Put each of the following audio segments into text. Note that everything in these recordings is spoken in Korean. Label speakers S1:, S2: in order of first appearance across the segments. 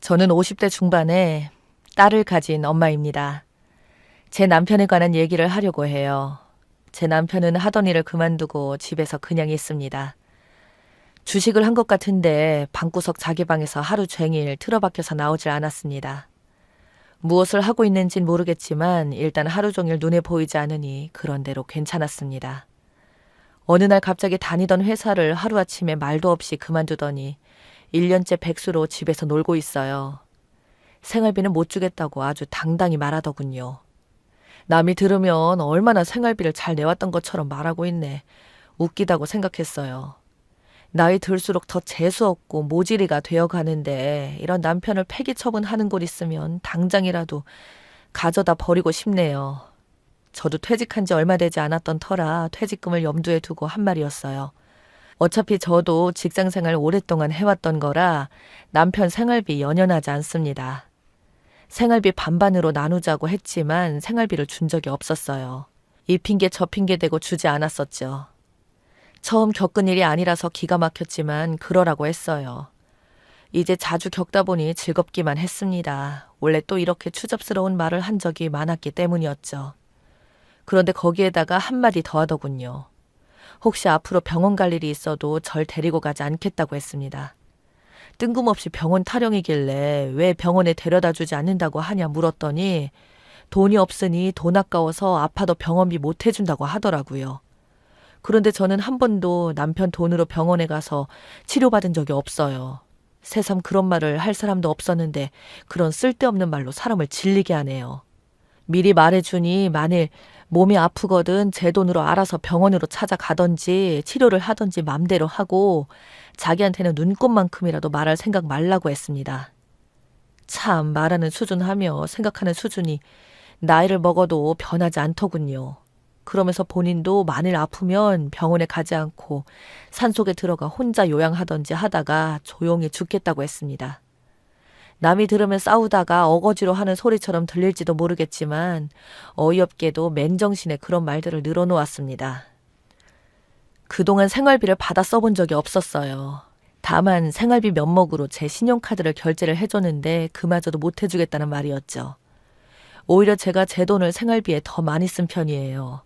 S1: 저는 50대 중반에 딸을 가진 엄마입니다. 제 남편에 관한 얘기를 하려고 해요. 제 남편은 하던 일을 그만두고 집에서 그냥 있습니다. 주식을 한 것 같은데 방구석 자기 방에서 하루 종일 틀어박혀서 나오질 않았습니다. 무엇을 하고 있는진 모르겠지만 일단 하루 종일 눈에 보이지 않으니 그런대로 괜찮았습니다. 어느 날 갑자기 다니던 회사를 하루아침에 말도 없이 그만두더니 1년째 백수로 집에서 놀고 있어요. 생활비는 못 주겠다고 아주 당당히 말하더군요. 남이 들으면 얼마나 생활비를 잘 내왔던 것처럼 말하고 있네. 웃기다고 생각했어요. 나이 들수록 더 재수없고 모질이가 되어가는데 이런 남편을 폐기 처분하는 곳 있으면 당장이라도 가져다 버리고 싶네요. 저도 퇴직한 지 얼마 되지 않았던 터라 퇴직금을 염두에 두고 한 말이었어요. 어차피 저도 직장생활 오랫동안 해왔던 거라 남편 생활비 연연하지 않습니다. 생활비 반반으로 나누자고 했지만 생활비를 준 적이 없었어요. 이 핑계 저 핑계 대고 주지 않았었죠. 처음 겪은 일이 아니라서 기가 막혔지만 그러라고 했어요. 이제 자주 겪다 보니 즐겁기만 했습니다. 원래 또 이렇게 추잡스러운 말을 한 적이 많았기 때문이었죠. 그런데 거기에다가 한마디 더 하더군요. 혹시 앞으로 병원 갈 일이 있어도 절 데리고 가지 않겠다고 했습니다. 뜬금없이 병원 타령이길래 왜 병원에 데려다 주지 않는다고 하냐 물었더니 돈이 없으니 돈 아까워서 아파도 병원비 못 해준다고 하더라고요. 그런데 저는 한 번도 남편 돈으로 병원에 가서 치료받은 적이 없어요. 새삼 그런 말을 할 사람도 없었는데 그런 쓸데없는 말로 사람을 질리게 하네요. 미리 말해주니 만일 몸이 아프거든 제 돈으로 알아서 병원으로 찾아가던지 치료를 하던지 맘대로 하고 자기한테는 눈꼽만큼이라도 말할 생각 말라고 했습니다. 참 말하는 수준하며 생각하는 수준이 나이를 먹어도 변하지 않더군요. 그러면서 본인도 만일 아프면 병원에 가지 않고 산속에 들어가 혼자 요양하던지 하다가 조용히 죽겠다고 했습니다. 남이 들으면 싸우다가 어거지로 하는 소리처럼 들릴지도 모르겠지만 어이없게도 맨정신에 그런 말들을 늘어놓았습니다. 그동안 생활비를 받아 써본 적이 없었어요. 다만 생활비 면목으로 제 신용카드를 결제를 해줬는데 그마저도 못 해주겠다는 말이었죠. 오히려 제가 제 돈을 생활비에 더 많이 쓴 편이에요.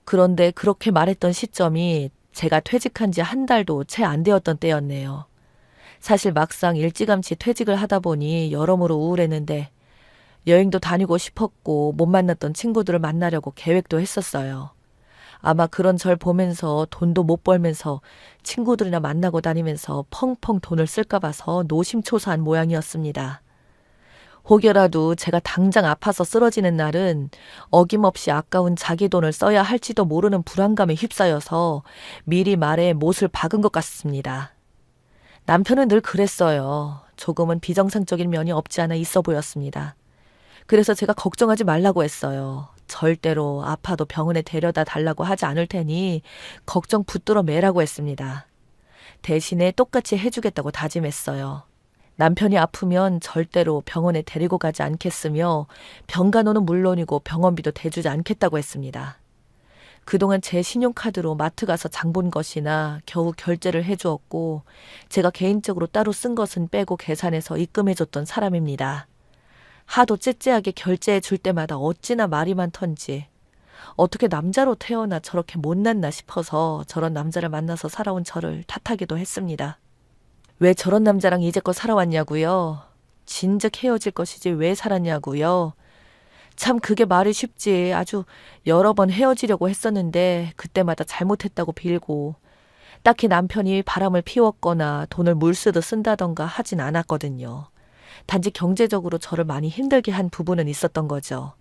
S1: 그런데 그렇게 말했던 시점이 제가 퇴직한 지 한 달도 채 안 되었던 때였네요. 사실 막상 일찌감치 퇴직을 하다 보니 여러모로 우울했는데 여행도 다니고 싶었고 못 만났던 친구들을 만나려고 계획도 했었어요. 아마 그런 절 보면서 돈도 못 벌면서 친구들이나 만나고 다니면서 펑펑 돈을 쓸까 봐서 노심초사한 모양이었습니다. 혹여라도 제가 당장 아파서 쓰러지는 날은 어김없이 아까운 자기 돈을 써야 할지도 모르는 불안감에 휩싸여서 미리 말에 못을 박은 것 같습니다. 남편은 늘 그랬어요. 조금은 비정상적인 면이 없지 않아 있어 보였습니다. 그래서 제가 걱정하지 말라고 했어요. 절대로 아파도 병원에 데려다 달라고 하지 않을 테니 걱정 붙들어 매라고 했습니다. 대신에 똑같이 해주겠다고 다짐했어요. 남편이 아프면 절대로 병원에 데리고 가지 않겠으며 병간호는 물론이고 병원비도 대주지 않겠다고 했습니다. 그동안 제 신용카드로 마트 가서 장 본 것이나 겨우 결제를 해주었고 제가 개인적으로 따로 쓴 것은 빼고 계산해서 입금해줬던 사람입니다. 하도 째째하게 결제해 줄 때마다 어찌나 말이 많던지 어떻게 남자로 태어나 저렇게 못났나 싶어서 저런 남자를 만나서 살아온 저를 탓하기도 했습니다. 왜 저런 남자랑 이제껏 살아왔냐고요? 진즉 헤어질 것이지 왜 살았냐고요? 참 그게 말이 쉽지. 아주 여러 번 헤어지려고 했었는데 그때마다 잘못했다고 빌고 딱히 남편이 바람을 피웠거나 돈을 물쓰듯 쓴다던가 하진 않았거든요. 단지 경제적으로 저를 많이 힘들게 한 부분은 있었던 거죠.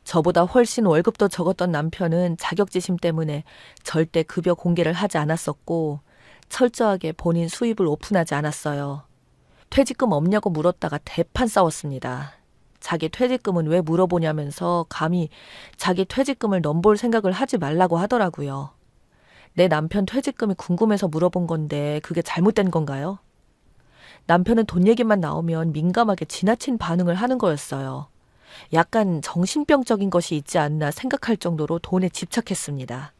S1: 저보다 훨씬 월급도 적었던 남편은 자격지심 때문에 절대 급여 공개를 하지 않았었고 철저하게 본인 수입을 오픈하지 않았어요. 퇴직금 없냐고 물었다가 대판 싸웠습니다. 자기 퇴직금은 왜 물어보냐면서 감히 자기 퇴직금을 넘볼 생각을 하지 말라고 하더라고요. 내 남편 퇴직금이 궁금해서 물어본 건데 그게 잘못된 건가요? 남편은 돈 얘기만 나오면 민감하게 지나친 반응을 하는 거였어요. 약간 정신병적인 것이 있지 않나 생각할 정도로 돈에 집착했습니다.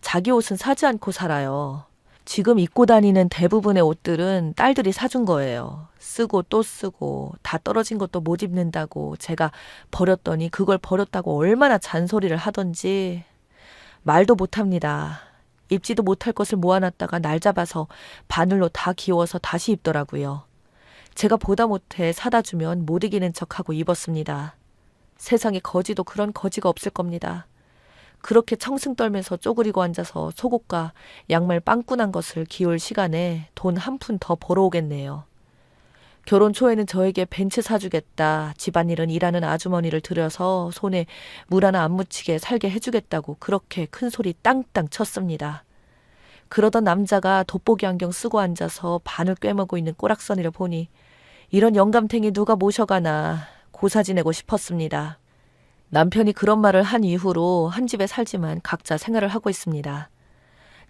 S1: 자기 옷은 사지 않고 살아요. 지금 입고 다니는 대부분의 옷들은 딸들이 사준 거예요. 쓰고 또 쓰고 다 떨어진 것도 못 입는다고 제가 버렸더니 그걸 버렸다고 얼마나 잔소리를 하던지 말도 못합니다. 입지도 못할 것을 모아놨다가 날 잡아서 바늘로 다 기워서 다시 입더라고요. 제가 보다 못해 사다 주면 못 이기는 척하고 입었습니다. 세상에 거지도 그런 거지가 없을 겁니다. 그렇게 청승 떨면서 쪼그리고 앉아서 속옷과 양말 빵꾸난 것을 기울 시간에 돈 한 푼 더 벌어오겠네요. 결혼 초에는 저에게 벤츠 사주겠다, 집안일은 일하는 아주머니를 들여서 손에 물 하나 안 묻히게 살게 해주겠다고 그렇게 큰 소리 땅땅 쳤습니다. 그러던 남자가 돋보기 안경 쓰고 앉아서 반을 꿰매고 있는 꼬락서니를 보니 이런 영감탱이 누가 모셔가나 고사 지내고 싶었습니다. 남편이 그런 말을 한 이후로 한 집에 살지만 각자 생활을 하고 있습니다.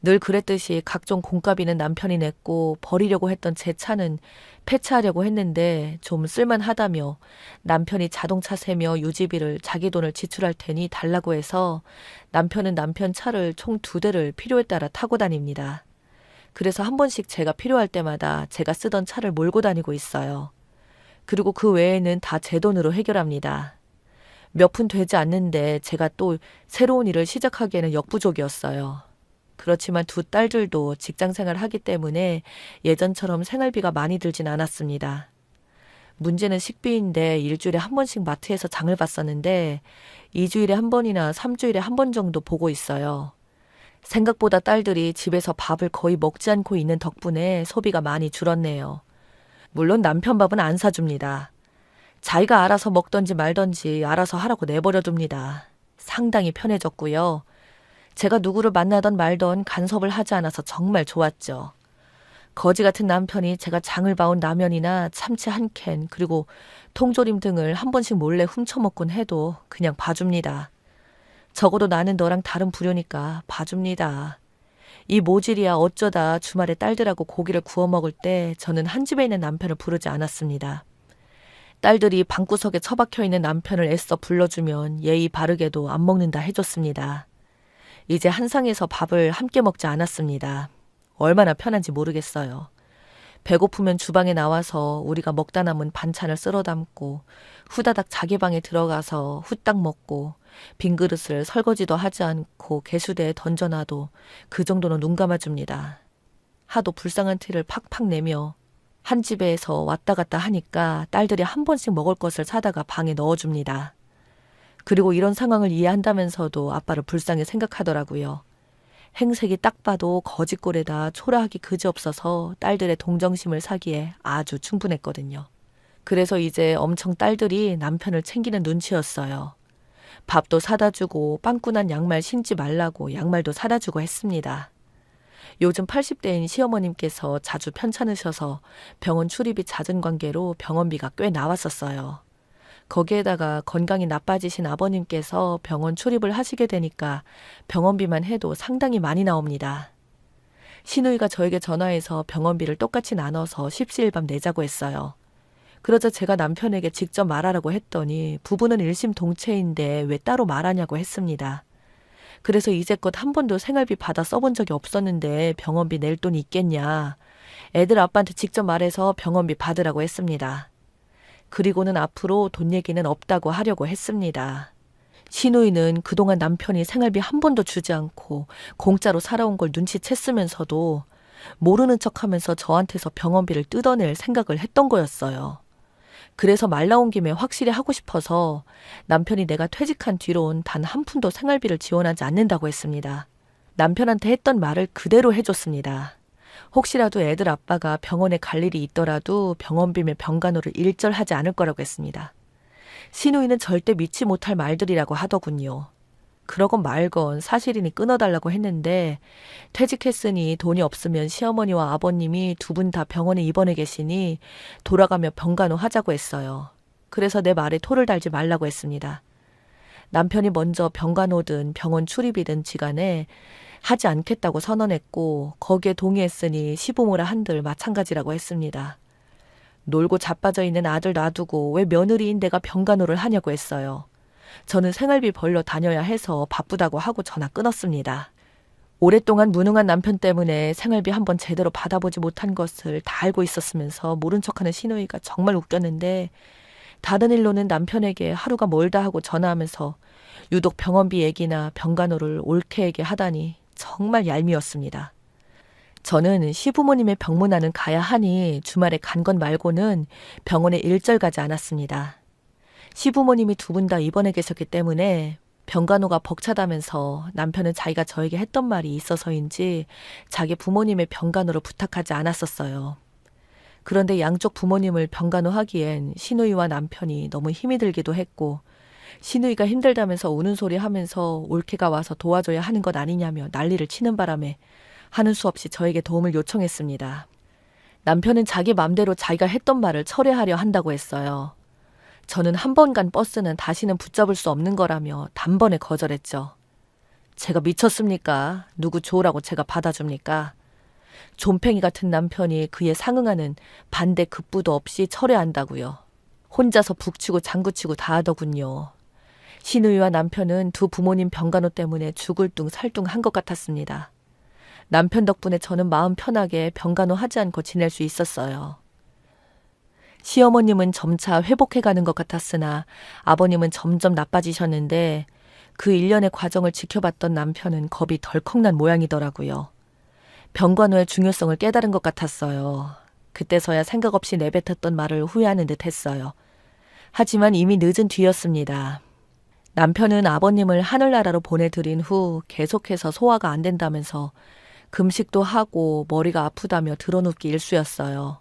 S1: 늘 그랬듯이 각종 공과비는 남편이 냈고 버리려고 했던 제 차는 폐차하려고 했는데 좀 쓸만하다며 남편이 자동차 세며 유지비를 자기 돈을 지출할 테니 달라고 해서 남편은 남편 차를 총 2대를 필요에 따라 타고 다닙니다. 그래서 한 번씩 제가 필요할 때마다 제가 쓰던 차를 몰고 다니고 있어요. 그리고 그 외에는 다 제 돈으로 해결합니다. 몇 푼 되지 않는데 제가 또 새로운 일을 시작하기에는 역부족이었어요. 그렇지만 2 딸들도 직장생활을 하기 때문에 예전처럼 생활비가 많이 들진 않았습니다. 문제는 식비인데 일주일에 한 번씩 마트에서 장을 봤었는데 2주일에 한 번이나 3주일에 한 번 정도 보고 있어요. 생각보다 딸들이 집에서 밥을 거의 먹지 않고 있는 덕분에 소비가 많이 줄었네요. 물론 남편 밥은 안 사줍니다. 자기가 알아서 먹던지 말던지 알아서 하라고 내버려둡니다. 상당히 편해졌고요. 제가 누구를 만나던 말던 간섭을 하지 않아서 정말 좋았죠. 거지 같은 남편이 제가 장을 봐온 라면이나 참치 1캔 그리고 통조림 등을 한 번씩 몰래 훔쳐먹곤 해도 그냥 봐줍니다. 적어도 나는 너랑 다른 부류니까 봐줍니다. 이 모질이야 어쩌다 주말에 딸들하고 고기를 구워 먹을 때 저는 한 집에 있는 남편을 부르지 않았습니다. 딸들이 방구석에 처박혀 있는 남편을 애써 불러주면 예의 바르게도 안 먹는다 해줬습니다. 이제 한 상에서 밥을 함께 먹지 않았습니다. 얼마나 편한지 모르겠어요. 배고프면 주방에 나와서 우리가 먹다 남은 반찬을 쓸어 담고 후다닥 자기 방에 들어가서 후딱 먹고 빈 그릇을 설거지도 하지 않고 개수대에 던져놔도 그 정도는 눈 감아줍니다. 하도 불쌍한 티를 팍팍 내며 한 집에서 왔다 갔다 하니까 딸들이 한 번씩 먹을 것을 사다가 방에 넣어줍니다. 그리고 이런 상황을 이해한다면서도 아빠를 불쌍히 생각하더라고요. 행색이 딱 봐도 거짓골에다 초라하기 그지없어서 딸들의 동정심을 사기에 아주 충분했거든요. 그래서 이제 엄청 딸들이 남편을 챙기는 눈치였어요. 밥도 사다 주고 빵꾸난 양말 신지 말라고 양말도 사다 주고 했습니다. 요즘 80대인 시어머님께서 자주 편찮으셔서 병원 출입이 잦은 관계로 병원비가 꽤 나왔었어요. 거기에다가 건강이 나빠지신 아버님께서 병원 출입을 하시게 되니까 병원비만 해도 상당히 많이 나옵니다. 시누이가 저에게 전화해서 병원비를 똑같이 나눠서 십시일반 내자고 했어요. 그러자 제가 남편에게 직접 말하라고 했더니 부부는 일심동체인데 왜 따로 말하냐고 했습니다. 그래서 이제껏 한 번도 생활비 받아 써본 적이 없었는데 병원비 낼 돈이 있겠냐. 애들 아빠한테 직접 말해서 병원비 받으라고 했습니다. 그리고는 앞으로 돈 얘기는 없다고 하려고 했습니다. 시누이는 그동안 남편이 생활비 한 번도 주지 않고 공짜로 살아온 걸 눈치챘으면서도 모르는 척하면서 저한테서 병원비를 뜯어낼 생각을 했던 거였어요. 그래서 말 나온 김에 확실히 하고 싶어서 남편이 내가 퇴직한 뒤론 단 한 푼도 생활비를 지원하지 않는다고 했습니다. 남편한테 했던 말을 그대로 해줬습니다. 혹시라도 애들 아빠가 병원에 갈 일이 있더라도 병원비며 병간호를 일절하지 않을 거라고 했습니다. 시누이는 절대 믿지 못할 말들이라고 하더군요. 그러건 말건 사실이니 끊어달라고 했는데 퇴직했으니 돈이 없으면 시어머니와 아버님이 2분 다 병원에 입원해 계시니 돌아가며 병간호 하자고 했어요. 그래서 내 말에 토를 달지 말라고 했습니다. 남편이 먼저 병간호든 병원 출입이든 지간에 하지 않겠다고 선언했고 거기에 동의했으니 시부모라 한들 마찬가지라고 했습니다. 놀고 자빠져 있는 아들 놔두고 왜 며느리인 내가 병간호를 하냐고 했어요. 저는 생활비 벌러 다녀야 해서 바쁘다고 하고 전화 끊었습니다. 오랫동안 무능한 남편 때문에 생활비 한 번 제대로 받아보지 못한 것을 다 알고 있었으면서 모른 척하는 시누이가 정말 웃겼는데, 다른 일로는 남편에게 하루가 멀다 하고 전화하면서 유독 병원비 얘기나 병간호를 옳게 얘기하다니 정말 얄미웠습니다. 저는 시부모님의 병문안은 가야 하니 주말에 간 건 말고는 병원에 일절 가지 않았습니다. 시부모님이 두 분 다 입원해 계셨기 때문에 병간호가 벅차다면서 남편은 자기가 저에게 했던 말이 있어서인지 자기 부모님의 병간호를 부탁하지 않았었어요. 그런데 양쪽 부모님을 병간호하기엔 시누이와 남편이 너무 힘이 들기도 했고, 시누이가 힘들다면서 우는 소리 하면서 올케가 와서 도와줘야 하는 것 아니냐며 난리를 치는 바람에 하는 수 없이 저에게 도움을 요청했습니다. 남편은 자기 맘대로 자기가 했던 말을 철회하려 한다고 했어요. 저는 한 번 간 버스는 다시는 붙잡을 수 없는 거라며 단번에 거절했죠. 제가 미쳤습니까? 누구 좋으라고 제가 받아줍니까? 존팽이 같은 남편이 그에 상응하는 반대 급부도 없이 철회한다고요. 혼자서 북치고 장구치고 다 하더군요. 시누이와 남편은 두 부모님 병간호 때문에 죽을 둥 살 둥 한 것 같았습니다. 남편 덕분에 저는 마음 편하게 병간호 하지 않고 지낼 수 있었어요. 시어머님은 점차 회복해가는 것 같았으나 아버님은 점점 나빠지셨는데, 그 일련의 과정을 지켜봤던 남편은 겁이 덜컥 난 모양이더라고요. 병간호의 중요성을 깨달은 것 같았어요. 그때서야 생각 없이 내뱉었던 말을 후회하는 듯 했어요. 하지만 이미 늦은 뒤였습니다. 남편은 아버님을 하늘나라로 보내드린 후 계속해서 소화가 안 된다면서 금식도 하고 머리가 아프다며 드러눕기 일쑤였어요.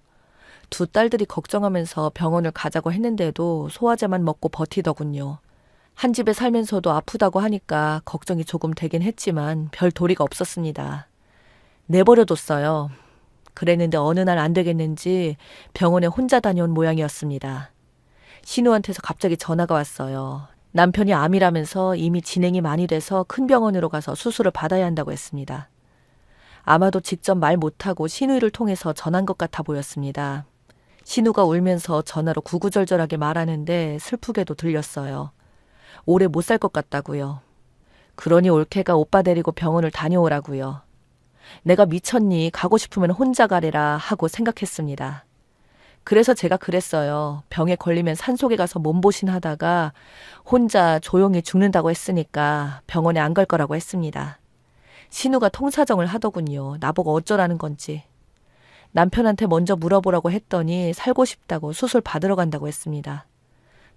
S1: 두 딸들이 걱정하면서 병원을 가자고 했는데도 소화제만 먹고 버티더군요. 한 집에 살면서도 아프다고 하니까 걱정이 조금 되긴 했지만 별 도리가 없었습니다. 내버려뒀어요. 그랬는데 어느 날 안 되겠는지 병원에 혼자 다녀온 모양이었습니다. 신우한테서 갑자기 전화가 왔어요. 남편이 암이라면서 이미 진행이 많이 돼서 큰 병원으로 가서 수술을 받아야 한다고 했습니다. 아마도 직접 말 못하고 시누이를 통해서 전한 것 같아 보였습니다. 신우가 울면서 전화로 구구절절하게 말하는데 슬프게도 들렸어요. 오래 못 살 것 같다고요. 그러니 올케가 오빠 데리고 병원을 다녀오라고요. 내가 미쳤니? 가고 싶으면 혼자 가래라 하고 생각했습니다. 그래서 제가 그랬어요. 병에 걸리면 산속에 가서 몸보신 하다가 혼자 조용히 죽는다고 했으니까 병원에 안 갈 거라고 했습니다. 신우가 통사정을 하더군요. 나보고 어쩌라는 건지. 남편한테 먼저 물어보라고 했더니 살고 싶다고 수술 받으러 간다고 했습니다.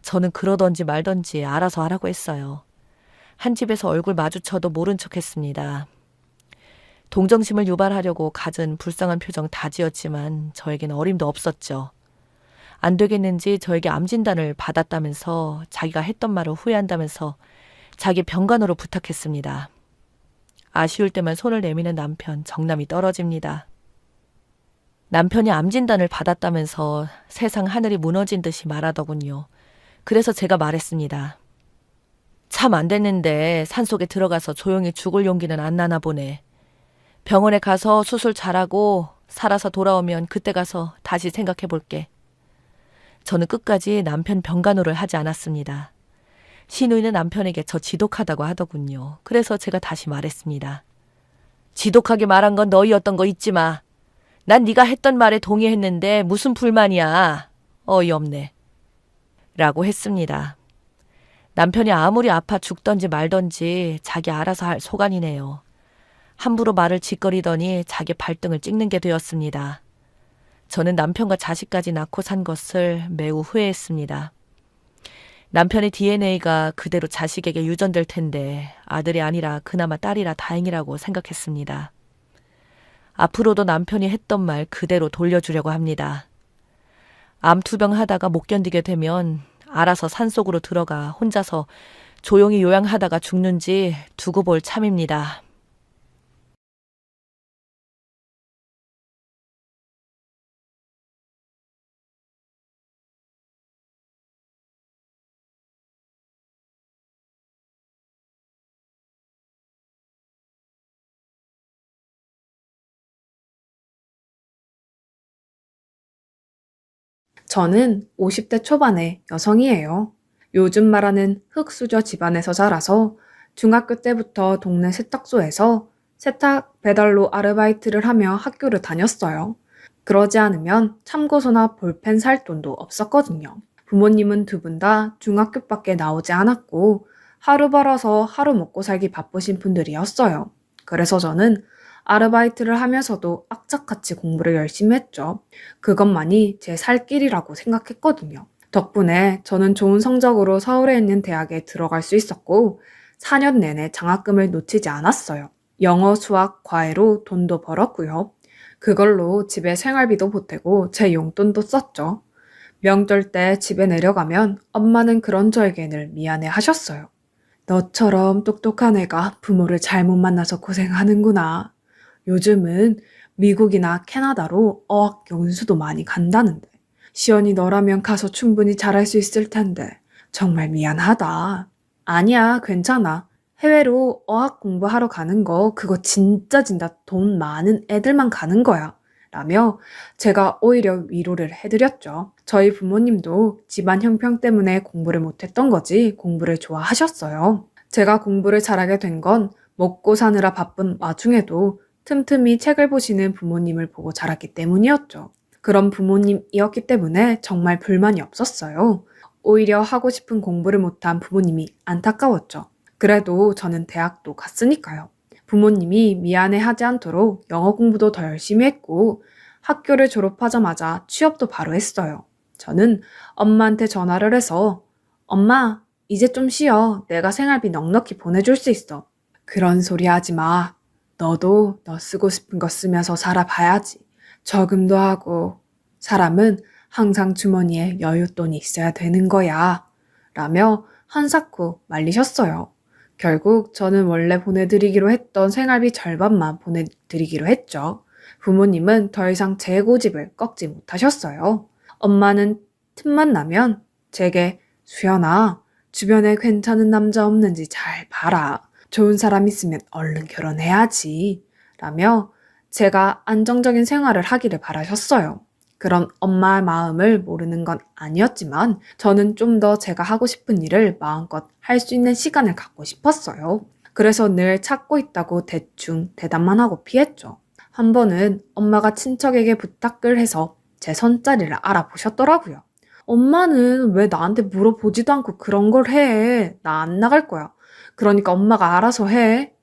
S1: 저는 그러던지 말던지 알아서 하라고 했어요. 한 집에서 얼굴 마주쳐도 모른 척 했습니다. 동정심을 유발하려고 갖은 불쌍한 표정 다 지었지만 저에겐 어림도 없었죠. 안 되겠는지 저에게 암 진단을 받았다면서 자기가 했던 말을 후회한다면서 자기 병간호로 부탁했습니다. 아쉬울 때만 손을 내미는 남편, 정남이 떨어집니다. 남편이 암 진단을 받았다면서 세상 하늘이 무너진 듯이 말하더군요. 그래서 제가 말했습니다. 참 안 됐는데 산속에 들어가서 조용히 죽을 용기는 안 나나 보네. 병원에 가서 수술 잘하고 살아서 돌아오면 그때 가서 다시 생각해 볼게. 저는 끝까지 남편 병간호를 하지 않았습니다. 시누이는 남편에게 저 지독하다고 하더군요. 그래서 제가 다시 말했습니다. 지독하게 말한 건 너희였던 거 잊지 마. 난 네가 했던 말에 동의했는데 무슨 불만이야. 어이없네. 라고 했습니다. 남편이 아무리 아파 죽던지 말던지 자기 알아서 할 소관이네요. 함부로 말을 짓거리더니 자기 발등을 찍는 게 되었습니다. 저는 남편과 자식까지 낳고 산 것을 매우 후회했습니다. 남편의 DNA가 그대로 자식에게 유전될 텐데 아들이 아니라 그나마 딸이라 다행이라고 생각했습니다. 앞으로도 남편이 했던 말 그대로 돌려주려고 합니다. 암투병 하다가 못 견디게 되면 알아서 산속으로 들어가 혼자서 조용히 요양하다가 죽는지 두고 볼 참입니다.
S2: 저는 50대 초반의 여성이에요. 요즘 말하는 흙수저 집안에서 자라서 중학교 때부터 동네 세탁소에서 세탁 배달로 아르바이트를 하며 학교를 다녔어요. 그러지 않으면 참고서나 볼펜 살 돈도 없었거든요. 부모님은 두 분 다 중학교밖에 나오지 않았고 하루 벌어서 하루 먹고 살기 바쁘신 분들이었어요. 그래서 저는 아르바이트를 하면서도 악착같이 공부를 열심히 했죠. 그것만이 제 살 길이라고 생각했거든요. 덕분에 저는 좋은 성적으로 서울에 있는 대학에 들어갈 수 있었고 4년 내내 장학금을 놓치지 않았어요. 영어, 수학, 과외로 돈도 벌었고요. 그걸로 집에 생활비도 보태고 제 용돈도 썼죠. 명절 때 집에 내려가면 엄마는 그런 저에게 늘 미안해 하셨어요. 너처럼 똑똑한 애가 부모를 잘못 만나서 고생하는구나. 요즘은 미국이나 캐나다로 어학 연수도 많이 간다는데. 시연이 너라면 가서 충분히 잘할 수 있을 텐데. 정말 미안하다. 아니야, 괜찮아. 해외로 어학 공부하러 가는 거 그거 진짜 돈 많은 애들만 가는 거야. 라며 제가 오히려 위로를 해드렸죠. 저희 부모님도 집안 형편 때문에 공부를 못했던 거지 공부를 좋아하셨어요. 제가 공부를 잘하게 된 건 먹고 사느라 바쁜 와중에도 틈틈이 책을 보시는 부모님을 보고 자랐기 때문이었죠. 그런 부모님이었기 때문에 정말 불만이 없었어요. 오히려 하고 싶은 공부를 못한 부모님이 안타까웠죠. 그래도 저는 대학도 갔으니까요. 부모님이 미안해하지 않도록 영어 공부도 더 열심히 했고 학교를 졸업하자마자 취업도 바로 했어요. 저는 엄마한테 전화를 해서 엄마, 이제 좀 쉬어. 내가 생활비 넉넉히 보내줄 수 있어. 그런 소리 하지 마. 너도 너 쓰고 싶은 거 쓰면서 살아봐야지. 저금도 하고. 사람은 항상 주머니에 여윳돈이 있어야 되는 거야. 라며 한사코 말리셨어요. 결국 저는 원래 보내드리기로 했던 생활비 절반만 보내드리기로 했죠. 부모님은 더 이상 제 고집을 꺾지 못하셨어요. 엄마는 틈만 나면 제게 수연아, 주변에 괜찮은 남자 없는지 잘 봐라. 좋은 사람 있으면 얼른 결혼해야지. 라며 제가 안정적인 생활을 하기를 바라셨어요. 그런 엄마의 마음을 모르는 건 아니었지만 저는 좀 더 제가 하고 싶은 일을 마음껏 할 수 있는 시간을 갖고 싶었어요. 그래서 늘 찾고 있다고 대충 대답만 하고 피했죠. 한 번은 엄마가 친척에게 부탁을 해서 제 선자리를 알아보셨더라고요. 엄마는 왜 나한테 물어보지도 않고 그런 걸 해? 나 안 나갈 거야. 그러니까 엄마가 알아서 해.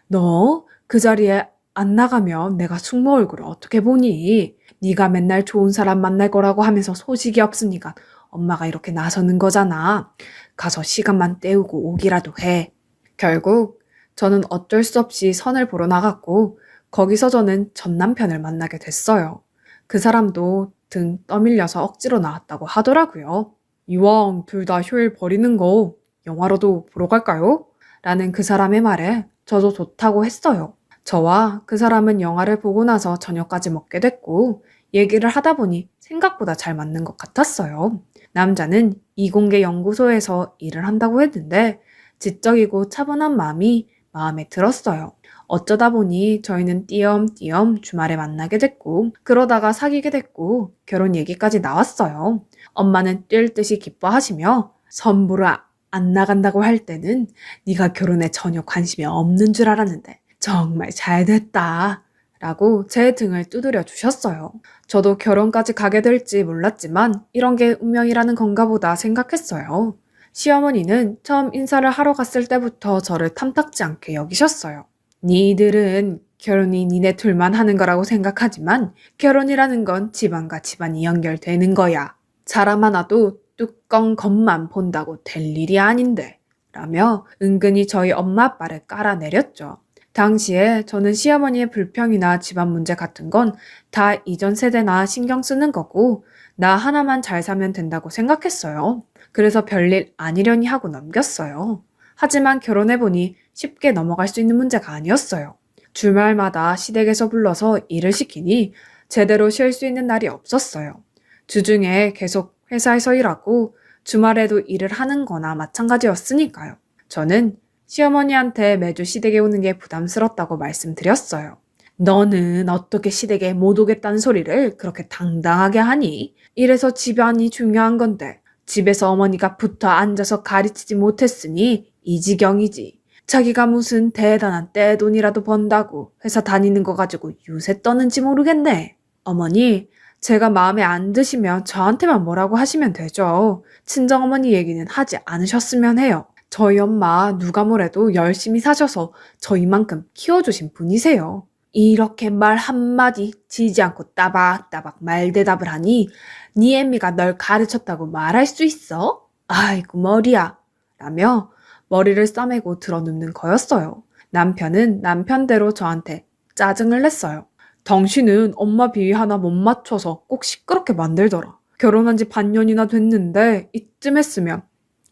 S2: 너 그 자리에 안 나가면 내가 숙모 얼굴을 어떻게 보니? 네가 맨날 좋은 사람 만날 거라고 하면서 소식이 없으니까 엄마가 이렇게 나서는 거잖아. 가서 시간만 때우고 오기라도 해. 결국 저는 어쩔 수 없이 선을 보러 나갔고 거기서 저는 전 남편을 만나게 됐어요. 그 사람도 등 떠밀려서 억지로 나왔다고 하더라고요. 이왕 둘 다 휴일 버리는 거 영화로도 보러 갈까요? 라는 그 사람의 말에 저도 좋다고 했어요. 저와 그 사람은 영화를 보고 나서 저녁까지 먹게 됐고 얘기를 하다 보니 생각보다 잘 맞는 것 같았어요. 남자는 이공계 연구소에서 일을 한다고 했는데 지적이고 차분한 마음이 마음에 들었어요. 어쩌다 보니 저희는 띄엄띄엄 주말에 만나게 됐고 그러다가 사귀게 됐고 결혼 얘기까지 나왔어요. 엄마는 뛸 듯이 기뻐하시며 선보러 안 나간다고 할 때는 네가 결혼에 전혀 관심이 없는 줄 알았는데 정말 잘 됐다 라고 제 등을 두드려 주셨어요. 저도 결혼까지 가게 될지 몰랐지만 이런 게 운명이라는 건가 보다 생각했어요. 시어머니는 처음 인사를 하러 갔을 때부터 저를 탐탁지 않게 여기셨어요. 니들은 결혼이 니네 둘만 하는 거라고 생각하지만 결혼이라는 건 집안과 집안이 연결되는 거야. 사람 하나도 뚜껑 겉만 본다고 될 일이 아닌데 라며 은근히 저희 엄마 아빠를 깔아내렸죠. 당시에 저는 시어머니의 불평이나 집안 문제 같은 건 다 이전 세대나 신경 쓰는 거고 나 하나만 잘 사면 된다고 생각했어요. 그래서 별일 아니려니 하고 넘겼어요. 하지만 결혼해보니 쉽게 넘어갈 수 있는 문제가 아니었어요. 주말마다 시댁에서 불러서 일을 시키니 제대로 쉴 수 있는 날이 없었어요. 주중에 계속 회사에서 일하고 주말에도 일을 하는 거나 마찬가지였으니까요. 저는 시어머니한테 매주 시댁에 오는 게 부담스럽다고 말씀드렸어요. 너는 어떻게 시댁에 못 오겠다는 소리를 그렇게 당당하게 하니? 이래서 집안이 중요한 건데 집에서 어머니가 붙어 앉아서 가르치지 못했으니 이 지경이지. 자기가 무슨 대단한 떼돈이라도 번다고 회사 다니는 거 가지고 유세 떠는지 모르겠네. 어머니, 제가 마음에 안 드시면 저한테만 뭐라고 하시면 되죠. 친정어머니 얘기는 하지 않으셨으면 해요. 저희 엄마 누가 뭐래도 열심히 사셔서 저희만큼 키워주신 분이세요. 이렇게 말 한마디 지지 않고 따박따박 말대답을 하니 네 애미가 널 가르쳤다고 말할 수 있어? 아이고 머리야. 라며 머리를 싸매고 들어눕는 거였어요. 남편은 남편대로 저한테 짜증을 냈어요. 당신은 엄마 비위 하나 못 맞춰서 꼭 시끄럽게 만들더라. 결혼한 지 반년이나 됐는데 이쯤 했으면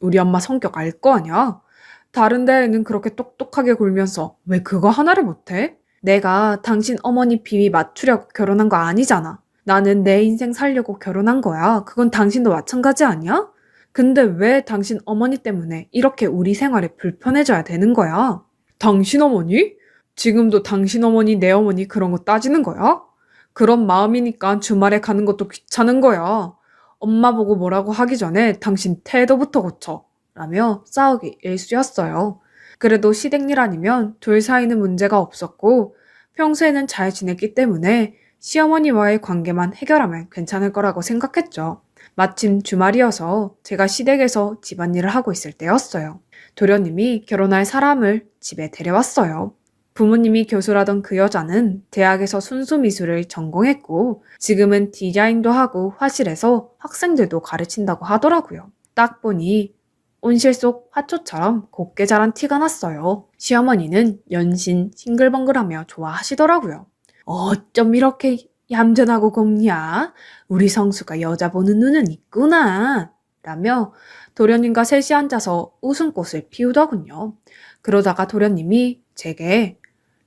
S2: 우리 엄마 성격 알 거 아니야? 다른 데에는 그렇게 똑똑하게 굴면서 왜 그거 하나를 못해? 내가 당신 어머니 비위 맞추려고 결혼한 거 아니잖아. 나는 내 인생 살려고 결혼한 거야. 그건 당신도 마찬가지 아니야? 근데 왜 당신 어머니 때문에 이렇게 우리 생활에 불편해져야 되는 거야? 당신 어머니? 지금도 당신 어머니, 내 어머니 그런 거 따지는 거야? 그런 마음이니까 주말에 가는 것도 귀찮은 거야. 엄마 보고 뭐라고 하기 전에 당신 태도부터 고쳐. 라며 싸우기 일쑤였어요. 그래도 시댁일 아니면 둘 사이는 문제가 없었고 평소에는 잘 지냈기 때문에 시어머니와의 관계만 해결하면 괜찮을 거라고 생각했죠. 마침 주말이어서 제가 시댁에서 집안일을 하고 있을 때였어요. 도련님이 결혼할 사람을 집에 데려왔어요. 부모님이 교수라던 그 여자는 대학에서 순수미술을 전공했고 지금은 디자인도 하고 화실에서 학생들도 가르친다고 하더라고요. 딱 보니 온실 속 화초처럼 곱게 자란 티가 났어요. 시어머니는 연신 싱글벙글하며 좋아하시더라고요. 어쩜 이렇게 얌전하고 곱냐? 우리 성수가 여자 보는 눈은 있구나. 라며 도련님과 셋이 앉아서 웃음꽃을 피우더군요. 그러다가 도련님이 제게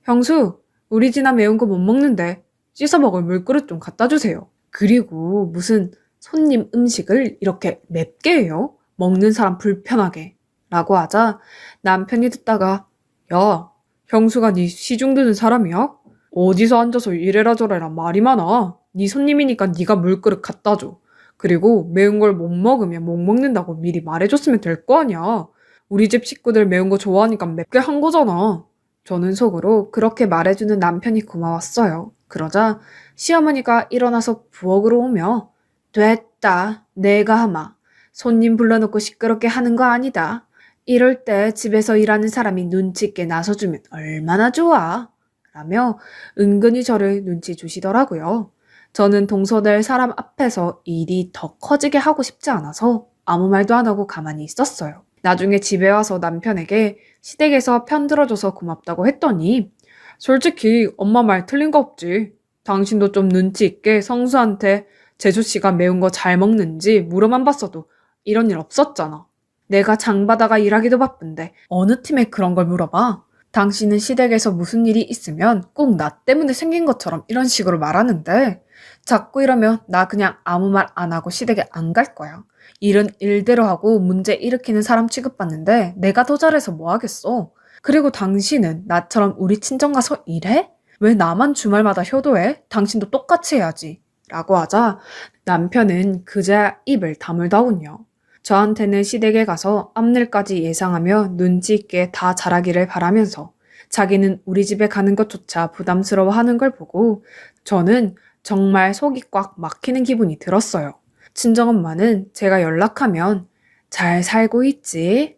S2: 형수, 우리 집나 매운 거 못 먹는데 씻어 먹을 물그릇 좀 갖다 주세요. 그리고 무슨 손님 음식을 이렇게 맵게 해요? 먹는 사람 불편하게. 라고 하자 남편이 듣다가 야, 형수가 네 시중 드는 사람이야? 어디서 앉아서 이래라 저래라 말이 많아. 네 손님이니까 네가 물그릇 갖다 줘. 그리고 매운 걸 못 먹으면 못 먹는다고 미리 말해줬으면 될 거 아니야. 우리 집 식구들 매운 거 좋아하니까 맵게 한 거잖아. 저는 속으로 그렇게 말해주는 남편이 고마웠어요. 그러자 시어머니가 일어나서 부엌으로 오며 됐다. 내가 하마. 손님 불러놓고 시끄럽게 하는 거 아니다. 이럴 때 집에서 일하는 사람이 눈치 있게 나서주면 얼마나 좋아. 라며 은근히 저를 눈치 주시더라고요. 저는 동서될 사람 앞에서 일이 더 커지게 하고 싶지 않아서 아무 말도 안 하고 가만히 있었어요. 나중에 집에 와서 남편에게 시댁에서 편 들어줘서 고맙다고 했더니 솔직히 엄마 말 틀린 거 없지. 당신도 좀 눈치 있게 성수한테 재수씨가 매운 거 잘 먹는지 물어만 봤어도 이런 일 없었잖아. 내가 장바다가 일하기도 바쁜데 어느 팀에 그런 걸 물어봐? 당신은 시댁에서 무슨 일이 있으면 꼭 나 때문에 생긴 것처럼 이런 식으로 말하는데 자꾸 이러면 나 그냥 아무 말 안 하고 시댁에 안 갈 거야. 일은 일대로 하고 문제 일으키는 사람 취급받는데 내가 더 잘해서 뭐 하겠어. 그리고 당신은 나처럼 우리 친정 가서 일해? 왜 나만 주말마다 효도해? 당신도 똑같이 해야지. 라고 하자 남편은 그제야 입을 다물더군요. 저한테는 시댁에 가서 앞일까지 예상하며 눈치 있게 다 잘하기를 바라면서 자기는 우리 집에 가는 것조차 부담스러워하는 걸 보고 저는 정말 속이 꽉 막히는 기분이 들었어요. 친정엄마는 제가 연락하면 잘 살고 있지?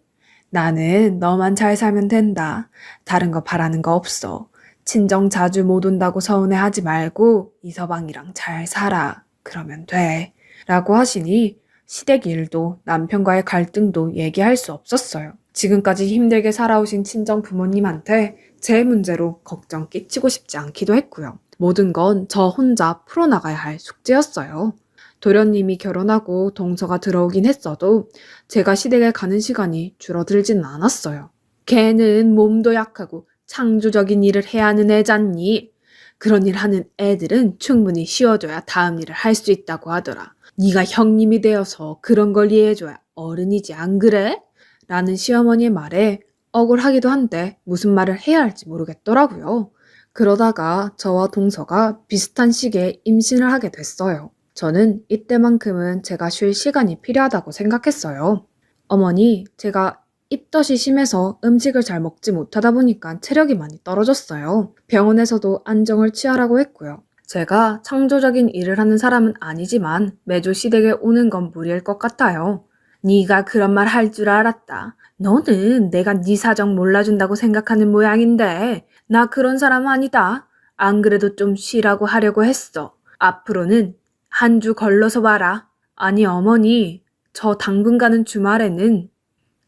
S2: 나는 너만 잘 살면 된다. 다른 거 바라는 거 없어. 친정 자주 못 온다고 서운해하지 말고 이서방이랑 잘 살아. 그러면 돼. 라고 하시니 시댁 일도 남편과의 갈등도 얘기할 수 없었어요. 지금까지 힘들게 살아오신 친정 부모님한테 제 문제로 걱정 끼치고 싶지 않기도 했고요. 모든 건 저 혼자 풀어나가야 할 숙제였어요. 도련님이 결혼하고 동서가 들어오긴 했어도 제가 시댁에 가는 시간이 줄어들지는 않았어요. 걔는 몸도 약하고 창조적인 일을 해야 하는 애잖니. 그런 일 하는 애들은 충분히 쉬어줘야 다음 일을 할 수 있다고 하더라. 네가 형님이 되어서 그런 걸 이해해줘야 어른이지 안 그래? 라는 시어머니의 말에 억울하기도 한데 무슨 말을 해야 할지 모르겠더라고요. 그러다가 저와 동서가 비슷한 시기에 임신을 하게 됐어요. 저는 이때만큼은 제가 쉴 시간이 필요하다고 생각했어요. 어머니, 제가 입덧이 심해서 음식을 잘 먹지 못하다 보니까 체력이 많이 떨어졌어요. 병원에서도 안정을 취하라고 했고요. 제가 창조적인 일을 하는 사람은 아니지만 매주 시댁에 오는 건 무리일 것 같아요. 네가 그런 말 할 줄 알았다. 너는 내가 네 사정 몰라준다고 생각하는 모양인데 나 그런 사람 아니다. 안 그래도 좀 쉬라고 하려고 했어. 앞으로는 한 주 걸러서 봐라. 아니 어머니, 저 당분 가는 주말에는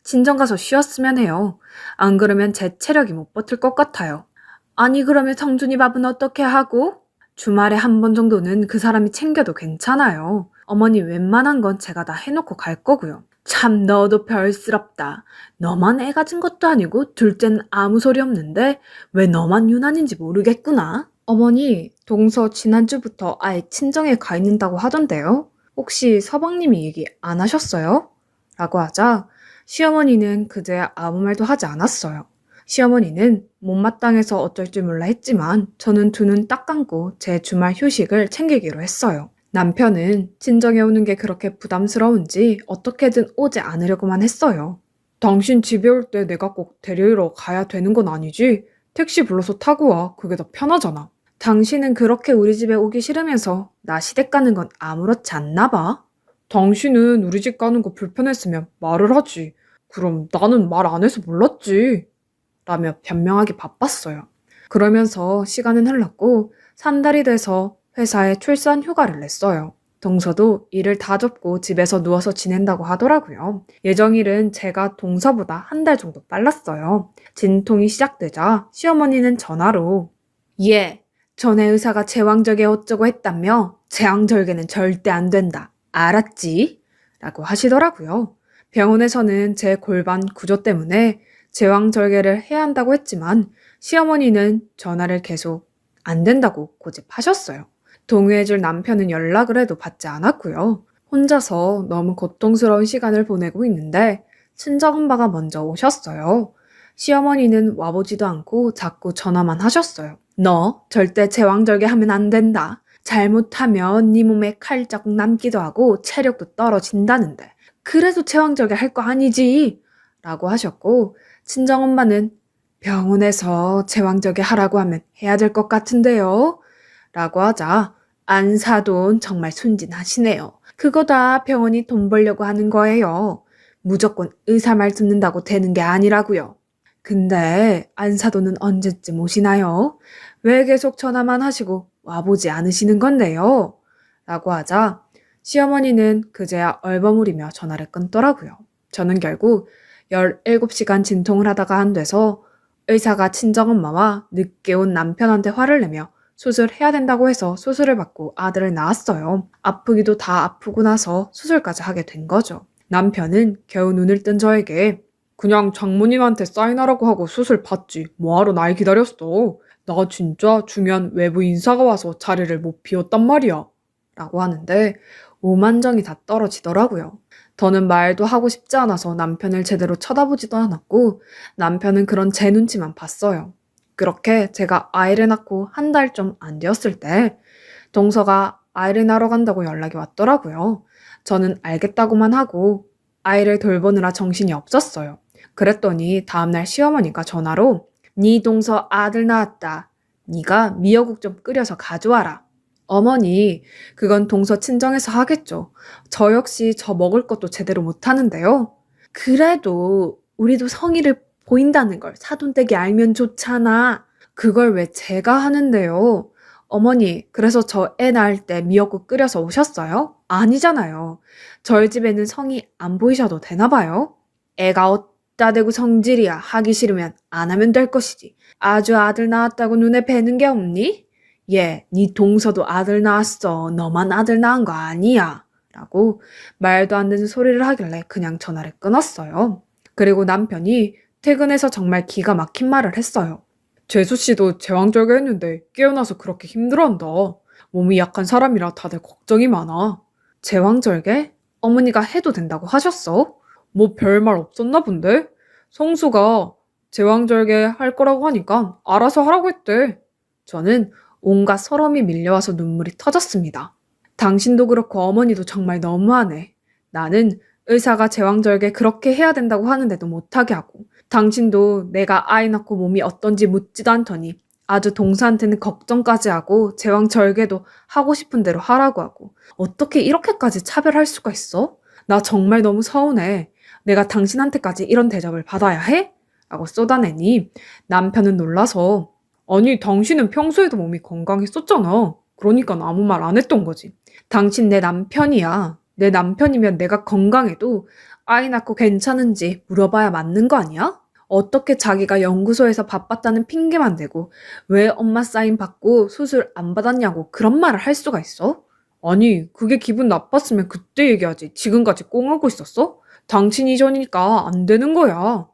S2: 친정 가서 쉬었으면 해요. 안 그러면 제 체력이 못 버틸 것 같아요. 아니 그러면 성준이 밥은 어떻게 하고? 주말에 한 번 정도는 그 사람이 챙겨도 괜찮아요. 어머니 웬만한 건 제가 다 해놓고 갈 거고요. 참 너도 별스럽다. 너만 애 가진 것도 아니고 둘째는 아무 소리 없는데 왜 너만 유난인지 모르겠구나. 어머니, 동서 지난주부터 아예 친정에 가 있는다고 하던데요. 혹시 서방님이 얘기 안 하셨어요? 라고 하자 시어머니는 그제야 아무 말도 하지 않았어요. 시어머니는 못마땅해서 어쩔 줄 몰라 했지만 저는 두 눈 딱 감고 제 주말 휴식을 챙기기로 했어요. 남편은 친정에 오는 게 그렇게 부담스러운지 어떻게든 오지 않으려고만 했어요. 당신 집에 올 때 내가 꼭 데리러 가야 되는 건 아니지? 택시 불러서 타고 와. 그게 더 편하잖아. 당신은 그렇게 우리 집에 오기 싫으면서 나 시댁 가는 건 아무렇지 않나 봐. 당신은 우리 집 가는 거 불편했으면 말을 하지. 그럼 나는 말 안 해서 몰랐지. 라며 변명하기 바빴어요. 그러면서 시간은 흘렀고 3달이 돼서 회사에 출산 휴가를 냈어요. 동서도 일을 다 접고 집에서 누워서 지낸다고 하더라고요. 예정일은 제가 동서보다 한 달 정도 빨랐어요. 진통이 시작되자 시어머니는 전화로 예, 전에 의사가 제왕절개 어쩌고 했다며 제왕절개는 절대 안 된다. 알았지? 라고 하시더라고요. 병원에서는 제 골반 구조 때문에 제왕절개를 해야 한다고 했지만 시어머니는 전화를 계속 안 된다고 고집하셨어요. 동요해줄 남편은 연락을 해도 받지 않았고요. 혼자서 너무 고통스러운 시간을 보내고 있는데 친정엄마가 먼저 오셨어요. 시어머니는 와보지도 않고 자꾸 전화만 하셨어요. 너 절대 제왕절개 하면 안 된다. 잘못하면 네 몸에 칼 자국 남기도 하고 체력도 떨어진다는데 그래도 제왕절개 할 거 아니지? 라고 하셨고 친정엄마는 병원에서 제왕절개 하라고 하면 해야 될 것 같은데요? 라고 하자 안사돈 정말 순진하시네요. 그거 다 병원이 돈 벌려고 하는 거예요. 무조건 의사 말 듣는다고 되는 게 아니라고요. 근데 안사돈은 언제쯤 오시나요? 왜 계속 전화만 하시고 와보지 않으시는 건데요? 라고 하자 시어머니는 그제야 얼버무리며 전화를 끊더라고요. 저는 결국 17시간 진통을 하다가 안 돼서 의사가 친정엄마와 늦게 온 남편한테 화를 내며 수술해야 된다고 해서 수술을 받고 아들을 낳았어요. 아프기도 다 아프고 나서 수술까지 하게 된 거죠. 남편은 겨우 눈을 뜬 저에게 그냥 장모님한테 사인하라고 하고 수술 받지. 뭐하러 날 기다렸어. 나 진짜 중요한 외부 인사가 와서 자리를 못 비웠단 말이야. 라고 하는데 오만정이 다 떨어지더라고요. 더는 말도 하고 싶지 않아서 남편을 제대로 쳐다보지도 않았고 남편은 그런 제 눈치만 봤어요. 그렇게 제가 아이를 낳고 한 달 좀 안 되었을 때 동서가 아이를 낳으러 간다고 연락이 왔더라고요. 저는 알겠다고만 하고 아이를 돌보느라 정신이 없었어요. 그랬더니 다음날 시어머니가 전화로 네 동서 아들 낳았다. 네가 미역국 좀 끓여서 가져와라. 어머니, 그건 동서 친정에서 하겠죠. 저 역시 저 먹을 것도 제대로 못하는데요. 그래도 우리도 성의를 보인다는 걸 사돈댁이 알면 좋잖아. 그걸 왜 제가 하는데요? 어머니, 그래서 저 애 낳을 때 미역국 끓여서 오셨어요? 아니잖아요. 저희 집에는 성의 안 보이셔도 되나 봐요. 애가 어따 대고 성질이야. 하기 싫으면 안 하면 될 것이지. 아주 아들 낳았다고 눈에 뵈는 게 없니? 예, 네 동서도 아들 낳았어. 너만 아들 낳은 거 아니야. 라고 말도 안 되는 소리를 하길래 그냥 전화를 끊었어요. 그리고 남편이 퇴근해서 정말 기가 막힌 말을 했어요. 재수 씨도 제왕절개 했는데 깨어나서 그렇게 힘들어한다. 몸이 약한 사람이라 다들 걱정이 많아. 제왕절개? 어머니가 해도 된다고 하셨어? 뭐 별말 없었나 본데? 성수가 제왕절개 할 거라고 하니까 알아서 하라고 했대. 저는 온갖 서러움이 밀려와서 눈물이 터졌습니다. 당신도 그렇고 어머니도 정말 너무하네. 나는 의사가 제왕절개 그렇게 해야 된다고 하는데도 못하게 하고, 당신도 내가 아이 낳고 몸이 어떤지 묻지도 않더니 아주 동서한테는 걱정까지 하고 제왕절개도 하고 싶은 대로 하라고 하고, 어떻게 이렇게까지 차별할 수가 있어? 나 정말 너무 서운해. 내가 당신한테까지 이런 대접을 받아야 해? 라고 쏟아내니 남편은 놀라서, 아니 당신은 평소에도 몸이 건강했었잖아. 그러니까 아무 말 안 했던 거지. 당신 내 남편이야. 내 남편이면 내가 건강해도 아이 낳고 괜찮은지 물어봐야 맞는 거 아니야? 어떻게 자기가 연구소에서 바빴다는 핑계만 대고 왜 엄마 사인 받고 수술 안 받았냐고 그런 말을 할 수가 있어? 아니 그게 기분 나빴으면 그때 얘기하지. 지금까지 꽁하고 있었어? 당신 이전이니까 안 되는 거야.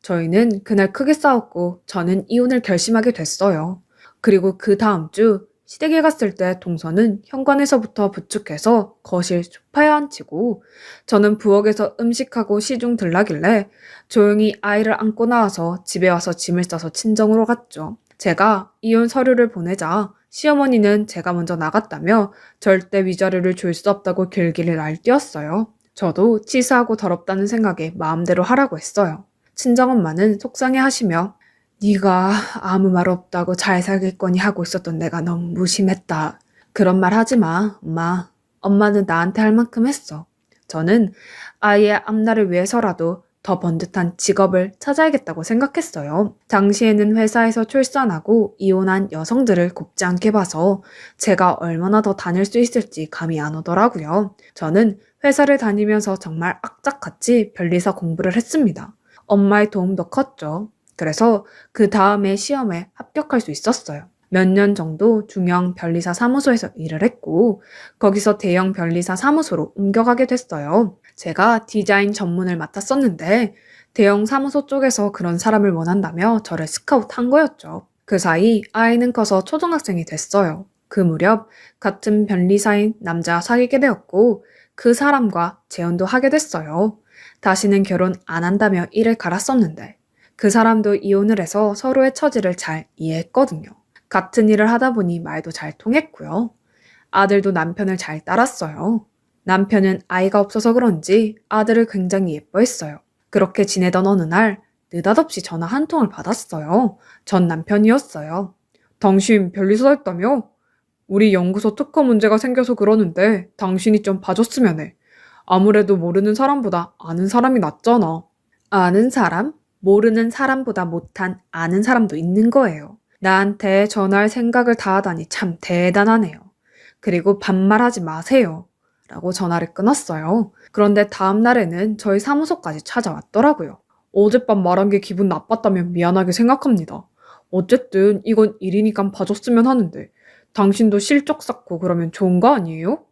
S2: 저희는 그날 크게 싸웠고 저는 이혼을 결심하게 됐어요. 그리고 그 다음 주 시댁에 갔을 때 동서는 현관에서부터 부축해서 거실 소파에 앉히고, 저는 부엌에서 음식하고 시중 들라길래 조용히 아이를 안고 나와서 집에 와서 짐을 싸서 친정으로 갔죠. 제가 이혼 서류를 보내자 시어머니는 제가 먼저 나갔다며 절대 위자료를 줄 수 없다고 길길이 날뛰었어요. 저도 치사하고 더럽다는 생각에 마음대로 하라고 했어요. 친정엄마는 속상해하시며, 네가 아무 말 없다고 잘 살겠거니 하고 있었던 내가 너무 무심했다. 그런 말 하지 마, 엄마. 엄마는 나한테 할 만큼 했어. 저는 아이의 앞날을 위해서라도 더 번듯한 직업을 찾아야겠다고 생각했어요. 당시에는 회사에서 출산하고 이혼한 여성들을 곱지 않게 봐서 제가 얼마나 더 다닐 수 있을지 감이 안 오더라고요. 저는 회사를 다니면서 정말 악착같이 변리사 공부를 했습니다. 엄마의 도움도 컸죠. 그래서 그 다음에 시험에 합격할 수 있었어요. 몇 년 정도 중형 변리사 사무소에서 일을 했고, 거기서 대형 변리사 사무소로 옮겨가게 됐어요. 제가 디자인 전문을 맡았었는데 대형 사무소 쪽에서 그런 사람을 원한다며 저를 스카우트한 거였죠. 그 사이 아이는 커서 초등학생이 됐어요. 그 무렵 같은 변리사인 남자와 사귀게 되었고 그 사람과 재혼도 하게 됐어요. 다시는 결혼 안 한다며 일을 갈았었는데 그 사람도 이혼을 해서 서로의 처지를 잘 이해했거든요. 같은 일을 하다 보니 말도 잘 통했고요. 아들도 남편을 잘 따랐어요. 남편은 아이가 없어서 그런지 아들을 굉장히 예뻐했어요. 그렇게 지내던 어느 날 느닷없이 전화 한 통을 받았어요. 전 남편이었어요. 당신 변리사 했다며? 우리 연구소 특허 문제가 생겨서 그러는데 당신이 좀 봐줬으면 해. 아무래도 모르는 사람보다 아는 사람이 낫잖아. 아는 사람? 모르는 사람보다 못한 아는 사람도 있는 거예요. 나한테 전화할 생각을 다 하다니 참 대단하네요. 그리고 반말하지 마세요. 라고 전화를 끊었어요. 그런데 다음 날에는 저희 사무소까지 찾아왔더라고요. 어젯밤 말한 게 기분 나빴다면 미안하게 생각합니다. 어쨌든 이건 일이니까 봐줬으면 하는데 당신도 실적 쌓고 그러면 좋은 거 아니에요?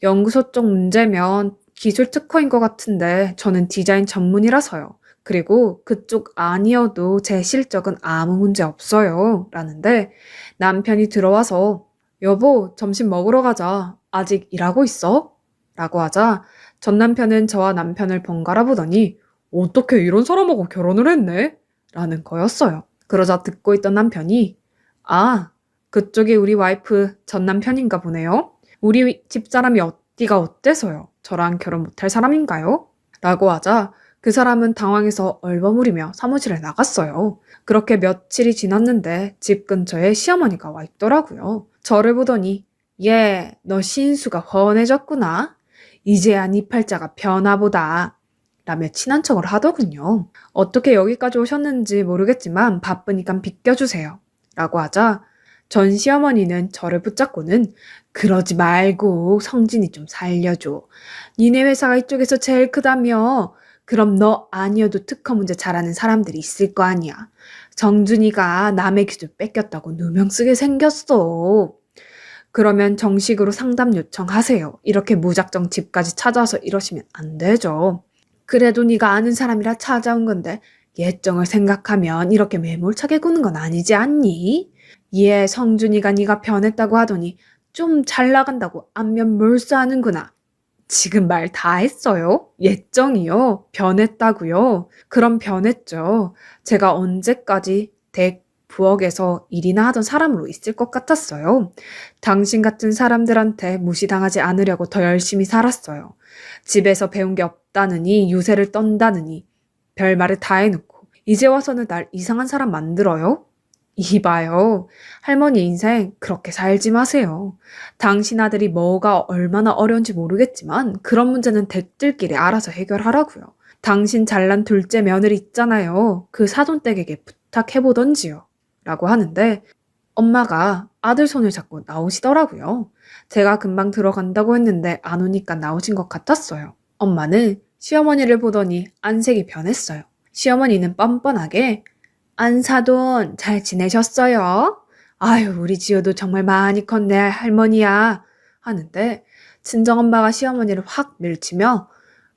S2: 연구소 쪽 문제면 기술 특허인 것 같은데 저는 디자인 전문이라서요. 그리고 그쪽 아니어도 제 실적은 아무 문제 없어요. 라는데 남편이 들어와서 여보, 점심 먹으러 가자. 아직 일하고 있어? 라고 하자 전 남편은 저와 남편을 번갈아 보더니 어떻게 이런 사람하고 결혼을 했네? 라는 거였어요. 그러자 듣고 있던 남편이 아, 그쪽이 우리 와이프 전 남편인가 보네요. 우리 집사람이 어디가 어때서요? 저랑 결혼 못할 사람인가요? 라고 하자 그 사람은 당황해서 얼버무리며 사무실에 나갔어요. 그렇게 며칠이 지났는데 집 근처에 시어머니가 와 있더라고요. 저를 보더니 얘, 너 신수가 훤해졌구나. 이제야 네 팔자가 변화보다. 라며 친한 척을 하더군요. 어떻게 여기까지 오셨는지 모르겠지만 바쁘니까 비껴주세요. 라고 하자 전 시어머니는 저를 붙잡고는 그러지 말고 성진이 좀 살려줘. 니네 회사가 이쪽에서 제일 크다며. 그럼 너 아니어도 특허 문제 잘하는 사람들이 있을 거 아니야. 정준이가 남의 기술 뺏겼다고 누명 쓰게 생겼어. 그러면 정식으로 상담 요청하세요. 이렇게 무작정 집까지 찾아와서 이러시면 안 되죠. 그래도 네가 아는 사람이라 찾아온 건데 예정을 생각하면 이렇게 매몰차게 구는 건 아니지 않니? 얘 성준이가 네가 변했다고 하더니 좀 잘 나간다고 안면 몰수하는구나. 지금 말 다 했어요? 예정이요? 변했다고요? 그럼 변했죠. 제가 언제까지 부엌에서 일이나 하던 사람으로 있을 것 같았어요. 당신 같은 사람들한테 무시당하지 않으려고 더 열심히 살았어요. 집에서 배운 게 없다느니 유세를 떤다느니 별말을 다 해놓고 이제 와서는 날 이상한 사람 만들어요? 이봐요. 할머니 인생 그렇게 살지 마세요. 당신 아들이 뭐가 얼마나 어려운지 모르겠지만 그런 문제는 댁들끼리 알아서 해결하라고요. 당신 잘난 둘째 며느리 있잖아요. 그 사돈댁에게 부탁해보던지요. 라고 하는데 엄마가 아들 손을 잡고 나오시더라고요. 제가 금방 들어간다고 했는데 안 오니까 나오신 것 같았어요. 엄마는 시어머니를 보더니 안색이 변했어요. 시어머니는 뻔뻔하게 안사돈 잘 지내셨어요? 아유 우리 지효도 정말 많이 컸네 할머니야 하는데 친정엄마가 시어머니를 확 밀치며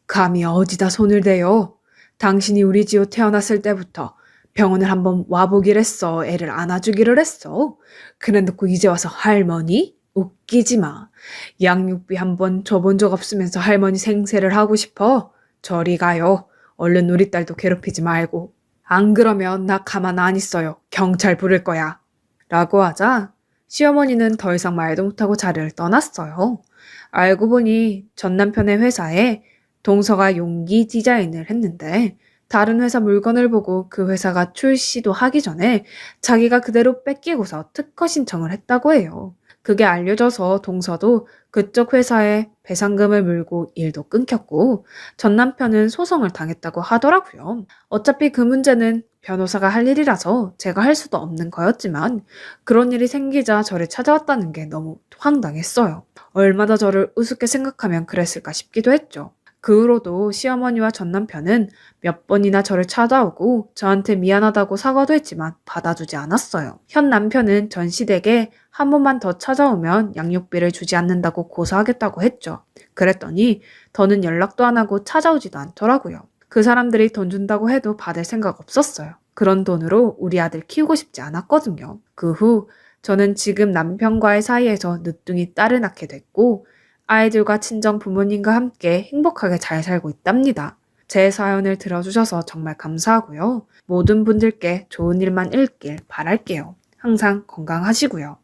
S2: 감히 어디다 손을 대요? 당신이 우리 지효 태어났을 때부터 병원을 한번 와보기를 했어. 애를 안아주기를 했어. 그래놓고 이제 와서 할머니? 웃기지 마. 양육비 한번 줘본 적 없으면서 할머니 생세를 하고 싶어? 저리 가요. 얼른 우리 딸도 괴롭히지 말고. 안 그러면 나 가만 안 있어요. 경찰 부를 거야. 라고 하자 시어머니는 더 이상 말도 못하고 자리를 떠났어요. 알고 보니 전 남편의 회사에 동서가 용기 디자인을 했는데 다른 회사 물건을 보고 그 회사가 출시도 하기 전에 자기가 그대로 뺏기고서 특허 신청을 했다고 해요. 그게 알려져서 동서도 그쪽 회사에 배상금을 물고 일도 끊겼고 전 남편은 소송을 당했다고 하더라고요. 어차피 그 문제는 변호사가 할 일이라서 제가 할 수도 없는 거였지만 그런 일이 생기자 저를 찾아왔다는 게 너무 황당했어요. 얼마나 저를 우습게 생각하면 그랬을까 싶기도 했죠. 그 후로도 시어머니와 전 남편은 몇 번이나 저를 찾아오고 저한테 미안하다고 사과도 했지만 받아주지 않았어요. 현 남편은 전 시댁에 한 번만 더 찾아오면 양육비를 주지 않는다고 고소하겠다고 했죠. 그랬더니 더는 연락도 안 하고 찾아오지도 않더라고요. 그 사람들이 돈 준다고 해도 받을 생각 없었어요. 그런 돈으로 우리 아들 키우고 싶지 않았거든요. 그 후 저는 지금 남편과의 사이에서 늦둥이 딸을 낳게 됐고 아이들과 친정 부모님과 함께 행복하게 잘 살고 있답니다. 제 사연을 들어주셔서 정말 감사하고요. 모든 분들께 좋은 일만 있길 바랄게요. 항상 건강하시고요.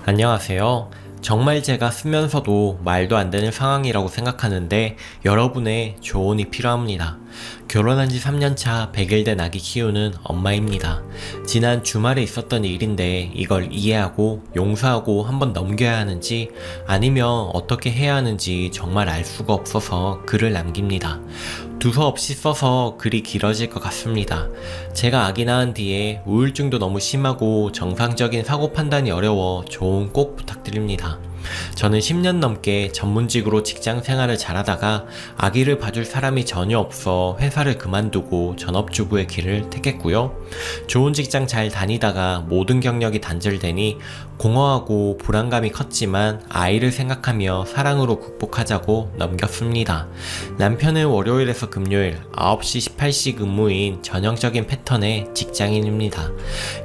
S3: 안녕하세요. 정말 제가 쓰면서도 말도 안 되는 상황이라고 생각하는데 여러분의 조언이 필요합니다. 결혼한 지 3년차 100일 된 아기 키우는 엄마입니다. 지난 주말에 있었던 일인데 이걸 이해하고 용서하고 한번 넘겨야 하는지 아니면 어떻게 해야 하는지 정말 알 수가 없어서 글을 남깁니다. 두서 없이 써서 글이 길어질 것 같습니다. 제가 아기 낳은 뒤에 우울증도 너무 심하고 정상적인 사고 판단이 어려워 조언 꼭 부탁드립니다. 저는 10년 넘게 전문직으로 직장 생활을 잘하다가 아기를 봐줄 사람이 전혀 없어 회사를 그만두고 전업주부의 길을 택했고요. 좋은 직장 잘 다니다가 모든 경력이 단절되니 공허하고 불안감이 컸지만 아이를 생각하며 사랑으로 극복하자고 넘겼습니다. 남편은 월요일에서 금요일 9시 18시 근무인 전형적인 패턴의 직장인입니다.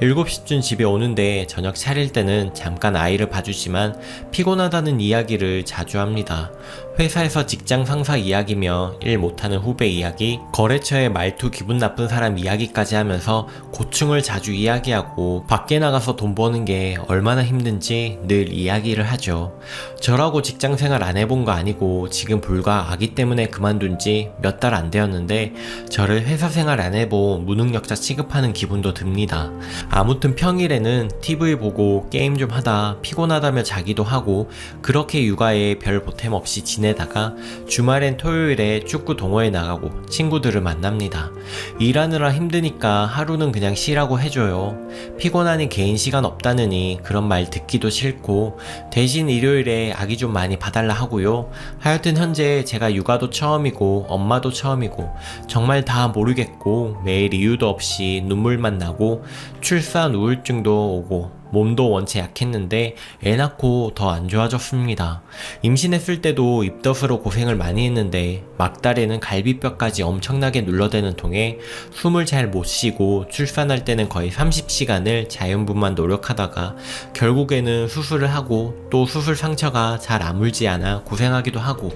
S3: 7시쯤 집에 오는데 저녁 차릴 때는 잠깐 아이를 봐주지만 피곤하다는 이야기를 자주 합니다. 회사에서 직장 상사 이야기며 일 못하는 후배 이야기, 거래처의 말투 기분 나쁜 사람 이야기까지 하면서 고충을 자주 이야기하고 밖에 나가서 돈 버는 게 얼마나 힘든지 늘 이야기를 하죠. 저라고 직장 생활 안 해본 거 아니고 지금 불과 아기 때문에 그만둔 지 몇 달 안 되었는데 저를 회사 생활 안 해본 무능력자 취급하는 기분도 듭니다. 아무튼 평일에는 TV 보고 게임 좀 하다 피곤하다며 자기도 하고 그렇게 육아에 별 보탬 없이 지내다가 주말엔 토요일에 축구 동호회 나가고 친구들을 만납니다. 일하느라 힘드니까 하루는 그냥 쉬라고 해줘요. 피곤하니 개인 시간 없다느니 그런 말 듣기도 싫고 대신 일요일에 아기 좀 많이 봐달라 하고요. 하여튼 현재 제가 육아도 처음이고 엄마도 처음이고 정말 다 모르겠고 매일 이유도 없이 눈물만 나고 출산 우울증도 오고 몸도 원체 약했는데 애 낳고 더 안 좋아졌습니다. 임신했을 때도 입덧으로 고생을 많이 했는데 막달에는 갈비뼈까지 엄청나게 눌러대는 통에 숨을 잘 못 쉬고 출산할 때는 거의 30시간을 자연분만 노력하다가 결국에는 수술을 하고 또 수술 상처가 잘 아물지 않아 고생하기도 하고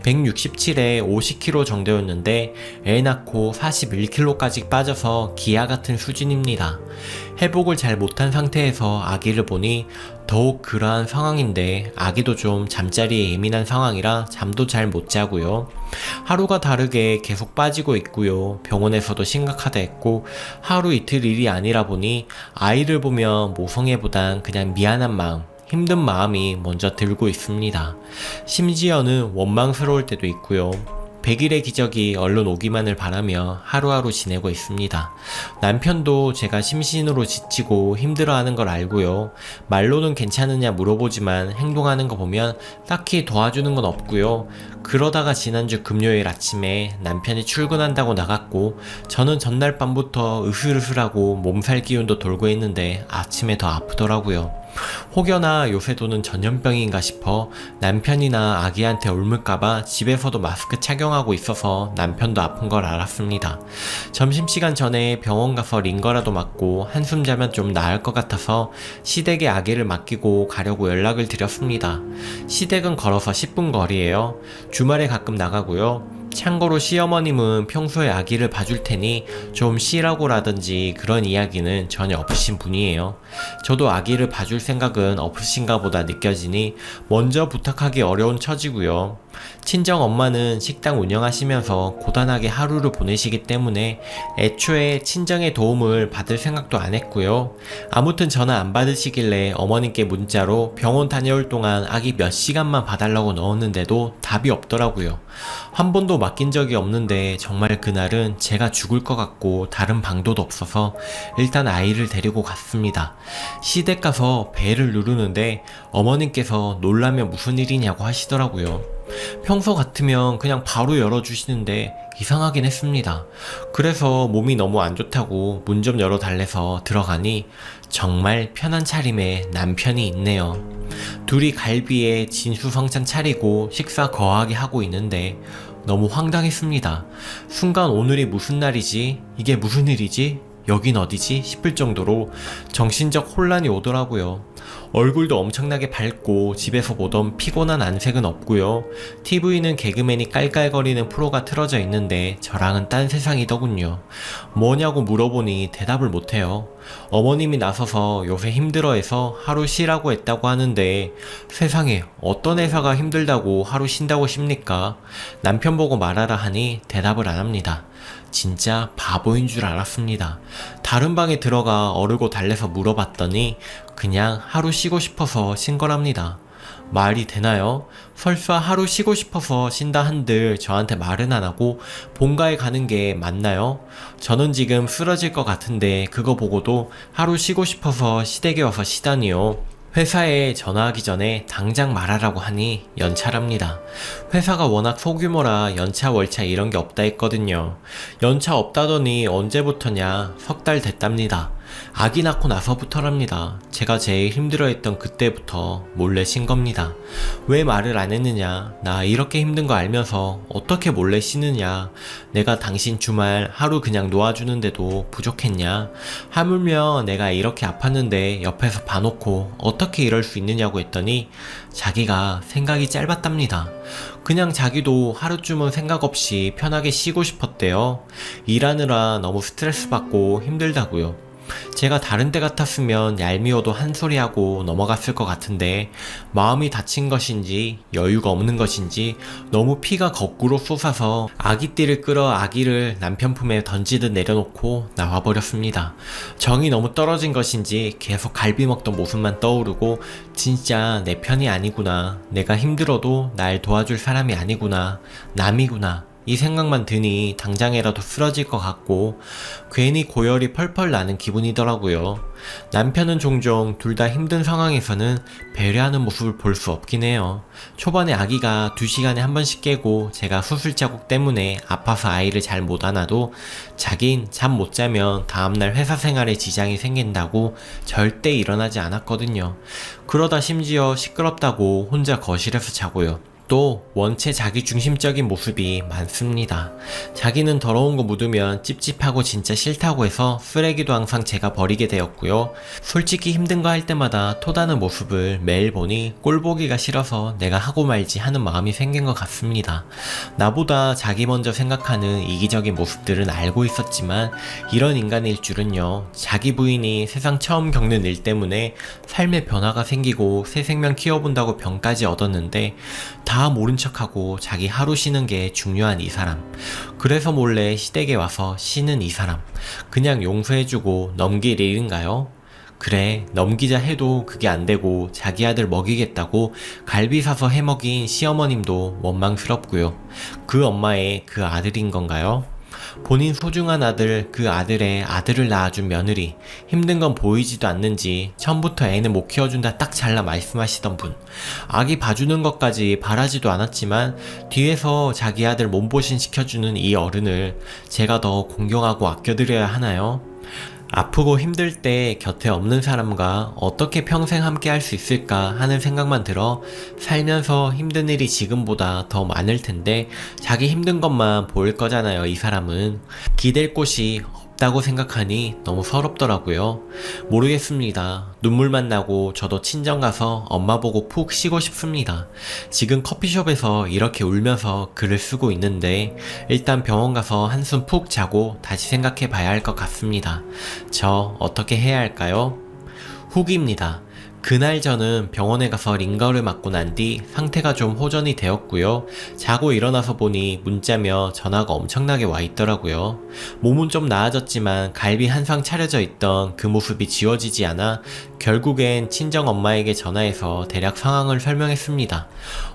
S3: 167에 50kg 정도였는데 애 낳고 41kg까지 빠져서 기아 같은 수준입니다. 회복을 잘 못한 상태에서 아기를 보니 더욱 그러한 상황인데 아기도 좀 잠자리에 예민한 상황이라 잠도 잘 못 자고요. 하루가 다르게 계속 빠지고 있고요. 병원에서도 심각하다 했고 하루 이틀 일이 아니라 보니 아이를 보면 모성애보단 그냥 미안한 마음, 힘든 마음이 먼저 들고 있습니다. 심지어는 원망스러울 때도 있고요. 100일의 기적이 얼른 오기만을 바라며 하루하루 지내고 있습니다. 남편도 제가 심신으로 지치고 힘들어하는 걸 알고요. 말로는 괜찮으냐 물어보지만 행동하는 거 보면 딱히 도와주는 건 없고요. 그러다가 지난주 금요일 아침에 남편이 출근한다고 나갔고 저는 전날 밤부터 으슬으슬하고 몸살 기운도 돌고 있는데 아침에 더 아프더라고요. 혹여나 요새도는 전염병인가 싶어 남편이나 아기한테 옮을까봐 집에서도 마스크 착용하고 있어서 남편도 아픈 걸 알았습니다. 점심시간 전에 병원 가서 링거라도 맞고 한숨 자면 좀 나을 것 같아서 시댁에 아기를 맡기고 가려고 연락을 드렸습니다. 시댁은 걸어서 10분 거리예요. 주말에 가끔 나가고요. 참고로 시어머님은 평소에 아기를 봐줄 테니 좀 쉬라고라든지 그런 이야기는 전혀 없으신 분이에요. 저도 아기를 봐줄 생각은 없으신가 보다 느껴지니 먼저 부탁하기 어려운 처지고요. 친정 엄마는 식당 운영하시면서 고단하게 하루를 보내시기 때문에 애초에 친정의 도움을 받을 생각도 안 했고요. 아무튼 전화 안 받으시길래 어머님께 문자로 병원 다녀올 동안 아기 몇 시간만 봐달라고 넣었는데도 답이 없더라고요. 한 번도 맡긴 적이 없는데 정말 그날은 제가 죽을 것 같고 다른 방도도 없어서 일단 아이를 데리고 갔습니다. 시댁 가서 배를 누르는데 어머님께서 놀라면 무슨 일이냐고 하시더라고요. 평소 같으면 그냥 바로 열어주시는데 이상하긴 했습니다. 그래서 몸이 너무 안 좋다고 문 좀 열어달래서 들어가니 정말 편한 차림에 남편이 있네요. 둘이 갈비에 진수성찬 차리고 식사 거하게 하고 있는데 너무 황당했습니다. 순간 오늘이 무슨 날이지? 이게 무슨 일이지? 여긴 어디지? 싶을 정도로 정신적 혼란이 오더라고요. 얼굴도 엄청나게 밝고 집에서 보던 피곤한 안색은 없고요. TV는 개그맨이 깔깔거리는 프로가 틀어져 있는데 저랑은 딴 세상이더군요. 뭐냐고 물어보니 대답을 못해요. 어머님이 나서서 요새 힘들어해서 하루 쉬라고 했다고 하는데 세상에 어떤 회사가 힘들다고 하루 쉰다고 쉽니까? 남편 보고 말하라 하니 대답을 안 합니다. 진짜 바보인 줄 알았습니다. 다른 방에 들어가 어르고 달래서 물어봤더니 그냥 하루 쉬고 싶어서 쉰 거랍니다. 말이 되나요? 설사 하루 쉬고 싶어서 쉰다 한들 저한테 말은 안 하고 본가에 가는 게 맞나요? 저는 지금 쓰러질 것 같은데 그거 보고도 하루 쉬고 싶어서 시댁에 와서 쉬다니요. 회사에 전화하기 전에 당장 말하라고 하니 연차랍니다. 회사가 워낙 소규모라 연차 월차 이런 게 없다 했거든요. 연차 없다더니 언제부터냐? 석 달 됐답니다. 아기 낳고 나서부터랍니다. 제가 제일 힘들어했던 그때부터 몰래 쉰 겁니다. 왜 말을 안 했느냐? 나 이렇게 힘든 거 알면서 어떻게 몰래 쉬느냐? 내가 당신 주말 하루 그냥 놓아주는데도 부족했냐? 하물며 내가 이렇게 아팠는데 옆에서 봐놓고 어떻게 이럴 수 있느냐고 했더니 자기가 생각이 짧았답니다. 그냥 자기도 하루쯤은 생각 없이 편하게 쉬고 싶었대요. 일하느라 너무 스트레스 받고 힘들다고요. 제가 다른 때 같았으면 얄미워도 한 소리 하고 넘어갔을 것 같은데 마음이 다친 것인지 여유가 없는 것인지 너무 피가 거꾸로 쏟아서 아기띠를 끌어 아기를 남편 품에 던지듯 내려놓고 나와버렸습니다. 정이 너무 떨어진 것인지 계속 갈비 먹던 모습만 떠오르고 진짜 내 편이 아니구나. 내가 힘들어도 날 도와줄 사람이 아니구나. 남이구나. 이 생각만 드니 당장이라도 쓰러질 것 같고 괜히 고열이 펄펄 나는 기분이더라고요. 남편은 종종 둘 다 힘든 상황에서는 배려하는 모습을 볼 수 없긴 해요. 초반에 아기가 2시간에 한 번씩 깨고 제가 수술 자국 때문에 아파서 아이를 잘 못 안아도 자긴 잠 못 자면 다음날 회사 생활에 지장이 생긴다고 절대 일어나지 않았거든요. 그러다 심지어 시끄럽다고 혼자 거실에서 자고요. 또 원체 자기중심적인 모습이 많습니다. 자기는 더러운 거 묻으면 찝찝하고 진짜 싫다고 해서 쓰레기도 항상 제가 버리게 되었고요. 솔직히 힘든 거 할 때마다 토다는 모습을 매일 보니 꼴보기가 싫어서 내가 하고 말지 하는 마음이 생긴 것 같습니다. 나보다 자기 먼저 생각하는 이기적인 모습들은 알고 있었지만 이런 인간일 줄은요. 자기 부인이 세상 처음 겪는 일 때문에 삶의 변화가 생기고 새 생명 키워본다고 병까지 얻었는데 다 모른 척하고 자기 하루 쉬는 게 중요한 이 사람. 그래서 몰래 시댁에 와서 쉬는 이 사람. 그냥 용서해주고 넘길 일인가요? 그래, 넘기자 해도 그게 안 되고 자기 아들 먹이겠다고 갈비 사서 해먹인 시어머님도 원망스럽고요. 그 엄마의 그 아들인 건가요? 본인 소중한 아들, 그 아들의 아들을 낳아준 며느리, 힘든 건 보이지도 않는지 처음부터 애는 못 키워준다 딱 잘라 말씀하시던 분. 아기 봐주는 것까지 바라지도 않았지만 뒤에서 자기 아들 몸보신 시켜주는 이 어른을 제가 더 공경하고 아껴드려야 하나요? 아프고 힘들 때 곁에 없는 사람과 어떻게 평생 함께 할 수 있을까 하는 생각만 들어 살면서 힘든 일이 지금보다 더 많을 텐데 자기 힘든 것만 보일 거잖아요. 이 사람은 기댈 곳이 없다고 생각하니 너무 서럽더라고요. 모르겠습니다. 눈물만 나고 저도 친정 가서 엄마 보고 푹 쉬고 싶습니다. 지금 커피숍에서 이렇게 울면서 글을 쓰고 있는데 일단 병원 가서 한숨 푹 자고 다시 생각해 봐야 할 것 같습니다. 저 어떻게 해야 할까요? 후기입니다. 그날 저는 병원에 가서 링거를 맞고 난 뒤 상태가 좀 호전이 되었고요. 자고 일어나서 보니 문자며 전화가 엄청나게 와 있더라고요. 몸은 좀 나아졌지만 갈비 한 상 차려져 있던 그 모습이 지워지지 않아 결국엔 친정 엄마에게 전화해서 대략 상황을 설명했습니다.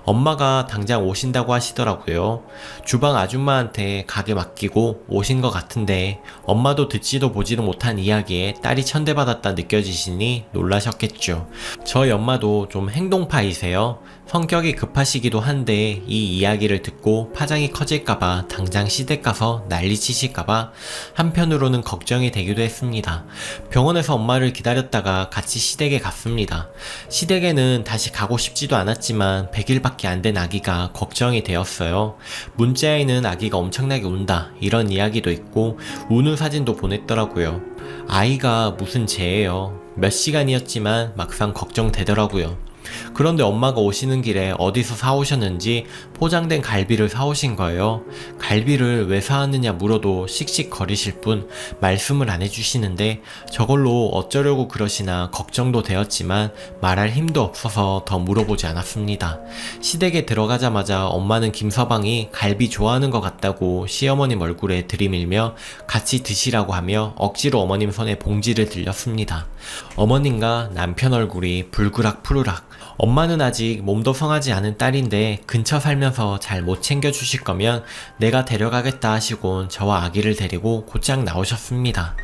S3: 엄마가 당장 오신다고 하시더라고요. 주방 아줌마한테 가게 맡기고 오신 것 같은데 엄마도 듣지도 보지도 못한 이야기에 딸이 천대받았다 느껴지시니 놀라셨겠죠. 저희 엄마도 좀 행동파이세요. 성격이 급하시기도 한데 이 이야기를 듣고 파장이 커질까봐 당장 시댁 가서 난리 치실까봐 한편으로는 걱정이 되기도 했습니다. 병원에서 엄마를 기다렸다가 같이 시댁에 갔습니다. 시댁에는 다시 가고 싶지도 않았지만 100일밖에 안 된 아기가 걱정이 되었어요. 문자에는 아기가 엄청나게 운다 이런 이야기도 있고 우는 사진도 보냈더라고요. 아이가 무슨 죄예요. 몇 시간이었지만 막상 걱정되더라고요. 그런데 엄마가 오시는 길에 어디서 사오셨는지 포장된 갈비를 사오신 거예요. 갈비를 왜 사왔느냐 물어도 씩씩거리실 뿐 말씀을 안 해주시는데 저걸로 어쩌려고 그러시나 걱정도 되었지만 말할 힘도 없어서 더 물어보지 않았습니다. 시댁에 들어가자마자 엄마는 김서방이 갈비 좋아하는 것 같다고 시어머님 얼굴에 들이밀며 같이 드시라고 하며 억지로 어머님 손에 봉지를 들렸습니다. 어머님과 남편 얼굴이 불그락 푸르락. 엄마는 아직 몸도 성하지 않은 딸인데 근처 살면서 잘 못 챙겨주실 거면 내가 데려가겠다 하시곤 저와 아기를 데리고 곧장 나오셨습니다.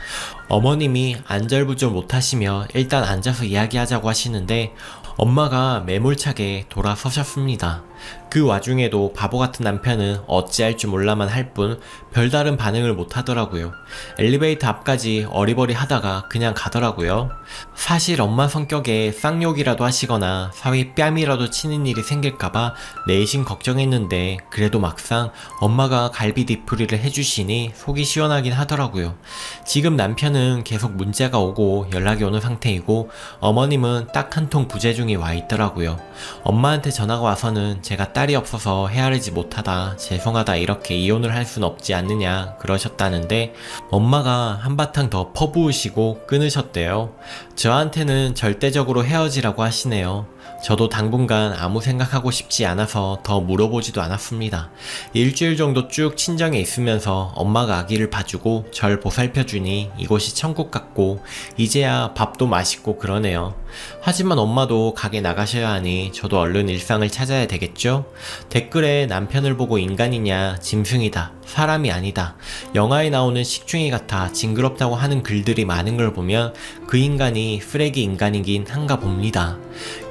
S3: 어머님이 안절부절 못하시며 일단 앉아서 이야기하자고 하시는데 엄마가 매몰차게 돌아서셨습니다. 그 와중에도 바보 같은 남편은 어찌할 줄 몰라만 할 뿐 별다른 반응을 못 하더라고요. 엘리베이터 앞까지 어리버리 하다가 그냥 가더라고요. 사실 엄마 성격에 쌍욕이라도 하시거나 사위 뺨이라도 치는 일이 생길까봐 내심 걱정했는데 그래도 막상 엄마가 갈비 뒤풀이를 해주시니 속이 시원하긴 하더라고요. 지금 남편은 계속 문자가 오고 연락이 오는 상태이고 어머님은 딱 한 통 부재중이 와 있더라고요. 엄마한테 전화가 와서는 제가 딸이 없어서 헤아리지 못하다 죄송하다 이렇게 이혼을 할 순 없지 않느냐 그러셨다는데 엄마가 한바탕 더 퍼부으시고 끊으셨대요. 저한테는 절대적으로 헤어지라고 하시네요. 저도 당분간 아무 생각하고 싶지 않아서 더 물어보지도 않았습니다. 일주일 정도 쭉 친정에 있으면서 엄마가 아기를 봐주고 절 보살펴주니 이곳이 곳이 천국 같고 이제야 밥도 맛있고 그러네요. 하지만 엄마도 가게 나가셔야 하니 저도 얼른 일상을 찾아야 되겠죠? 댓글에 남편을 보고 인간이냐, 짐승이다, 사람이 아니다, 영화에 나오는 식충이 같아 징그럽다고 하는 글들이 많은 걸 보면 그 인간이 쓰레기 인간이긴 한가 봅니다.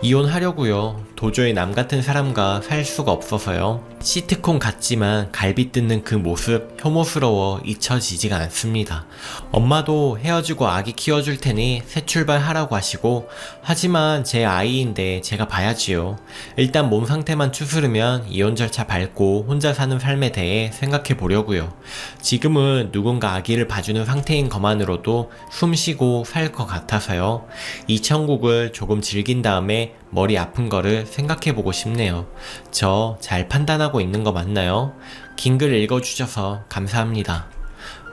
S3: 이혼하려고요. 도저히 남 같은 사람과 살 수가 없어서요. 시트콤 같지만 갈비 뜯는 그 모습 혐오스러워 잊혀지지가 않습니다. 엄마도 헤어지고 아기 키워줄 테니 새 출발하라고 하시고, 하지만 제 아이인데 제가 봐야지요. 일단 몸 상태만 추스르면 이혼 절차 밟고 혼자 사는 삶에 대해 생각해 보려고요. 지금은 누군가 아기를 봐주는 상태인 것만으로도 숨 쉬고 살 것 같아서요. 이 천국을 조금 즐긴 다음에 머리 아픈 거를 생각해보고 싶네요. 저 잘 판단하고 있는 거 맞나요? 긴 글 읽어주셔서 감사합니다.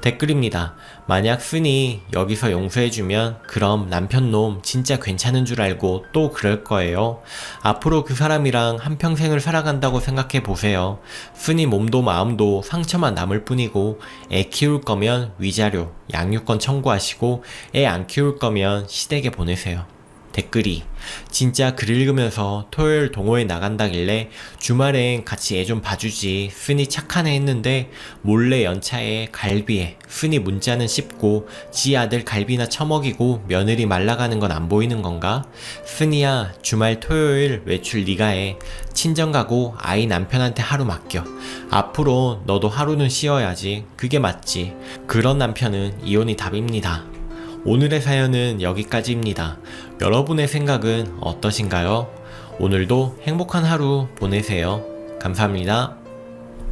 S3: 댓글입니다. 만약 쓴이 여기서 용서해주면 그럼 남편놈 진짜 괜찮은 줄 알고 또 그럴 거예요. 앞으로 그 사람이랑 한평생을 살아간다고 생각해보세요. 쓴이 몸도 마음도 상처만 남을 뿐이고, 애 키울 거면 위자료, 양육권 청구하시고, 애 안 키울 거면 시댁에 보내세요. 댓글이 진짜 글 읽으면서 토요일 동호회 나간다길래 주말엔 같이 애 좀 봐주지, 쓴이 착하네 했는데 몰래 연차에 갈비에 쓴이 문자는 씹고 지 아들 갈비나 처먹이고 며느리 말라가는 건 안 보이는 건가? 쓴이야, 주말 토요일 외출 네가 해. 친정 가고 아이 남편한테 하루 맡겨. 앞으로 너도 하루는 쉬어야지. 그게 맞지. 그런 남편은 이혼이 답입니다. 오늘의 사연은 여기까지입니다. 여러분의 생각은 어떠신가요? 오늘도 행복한 하루 보내세요. 감사합니다.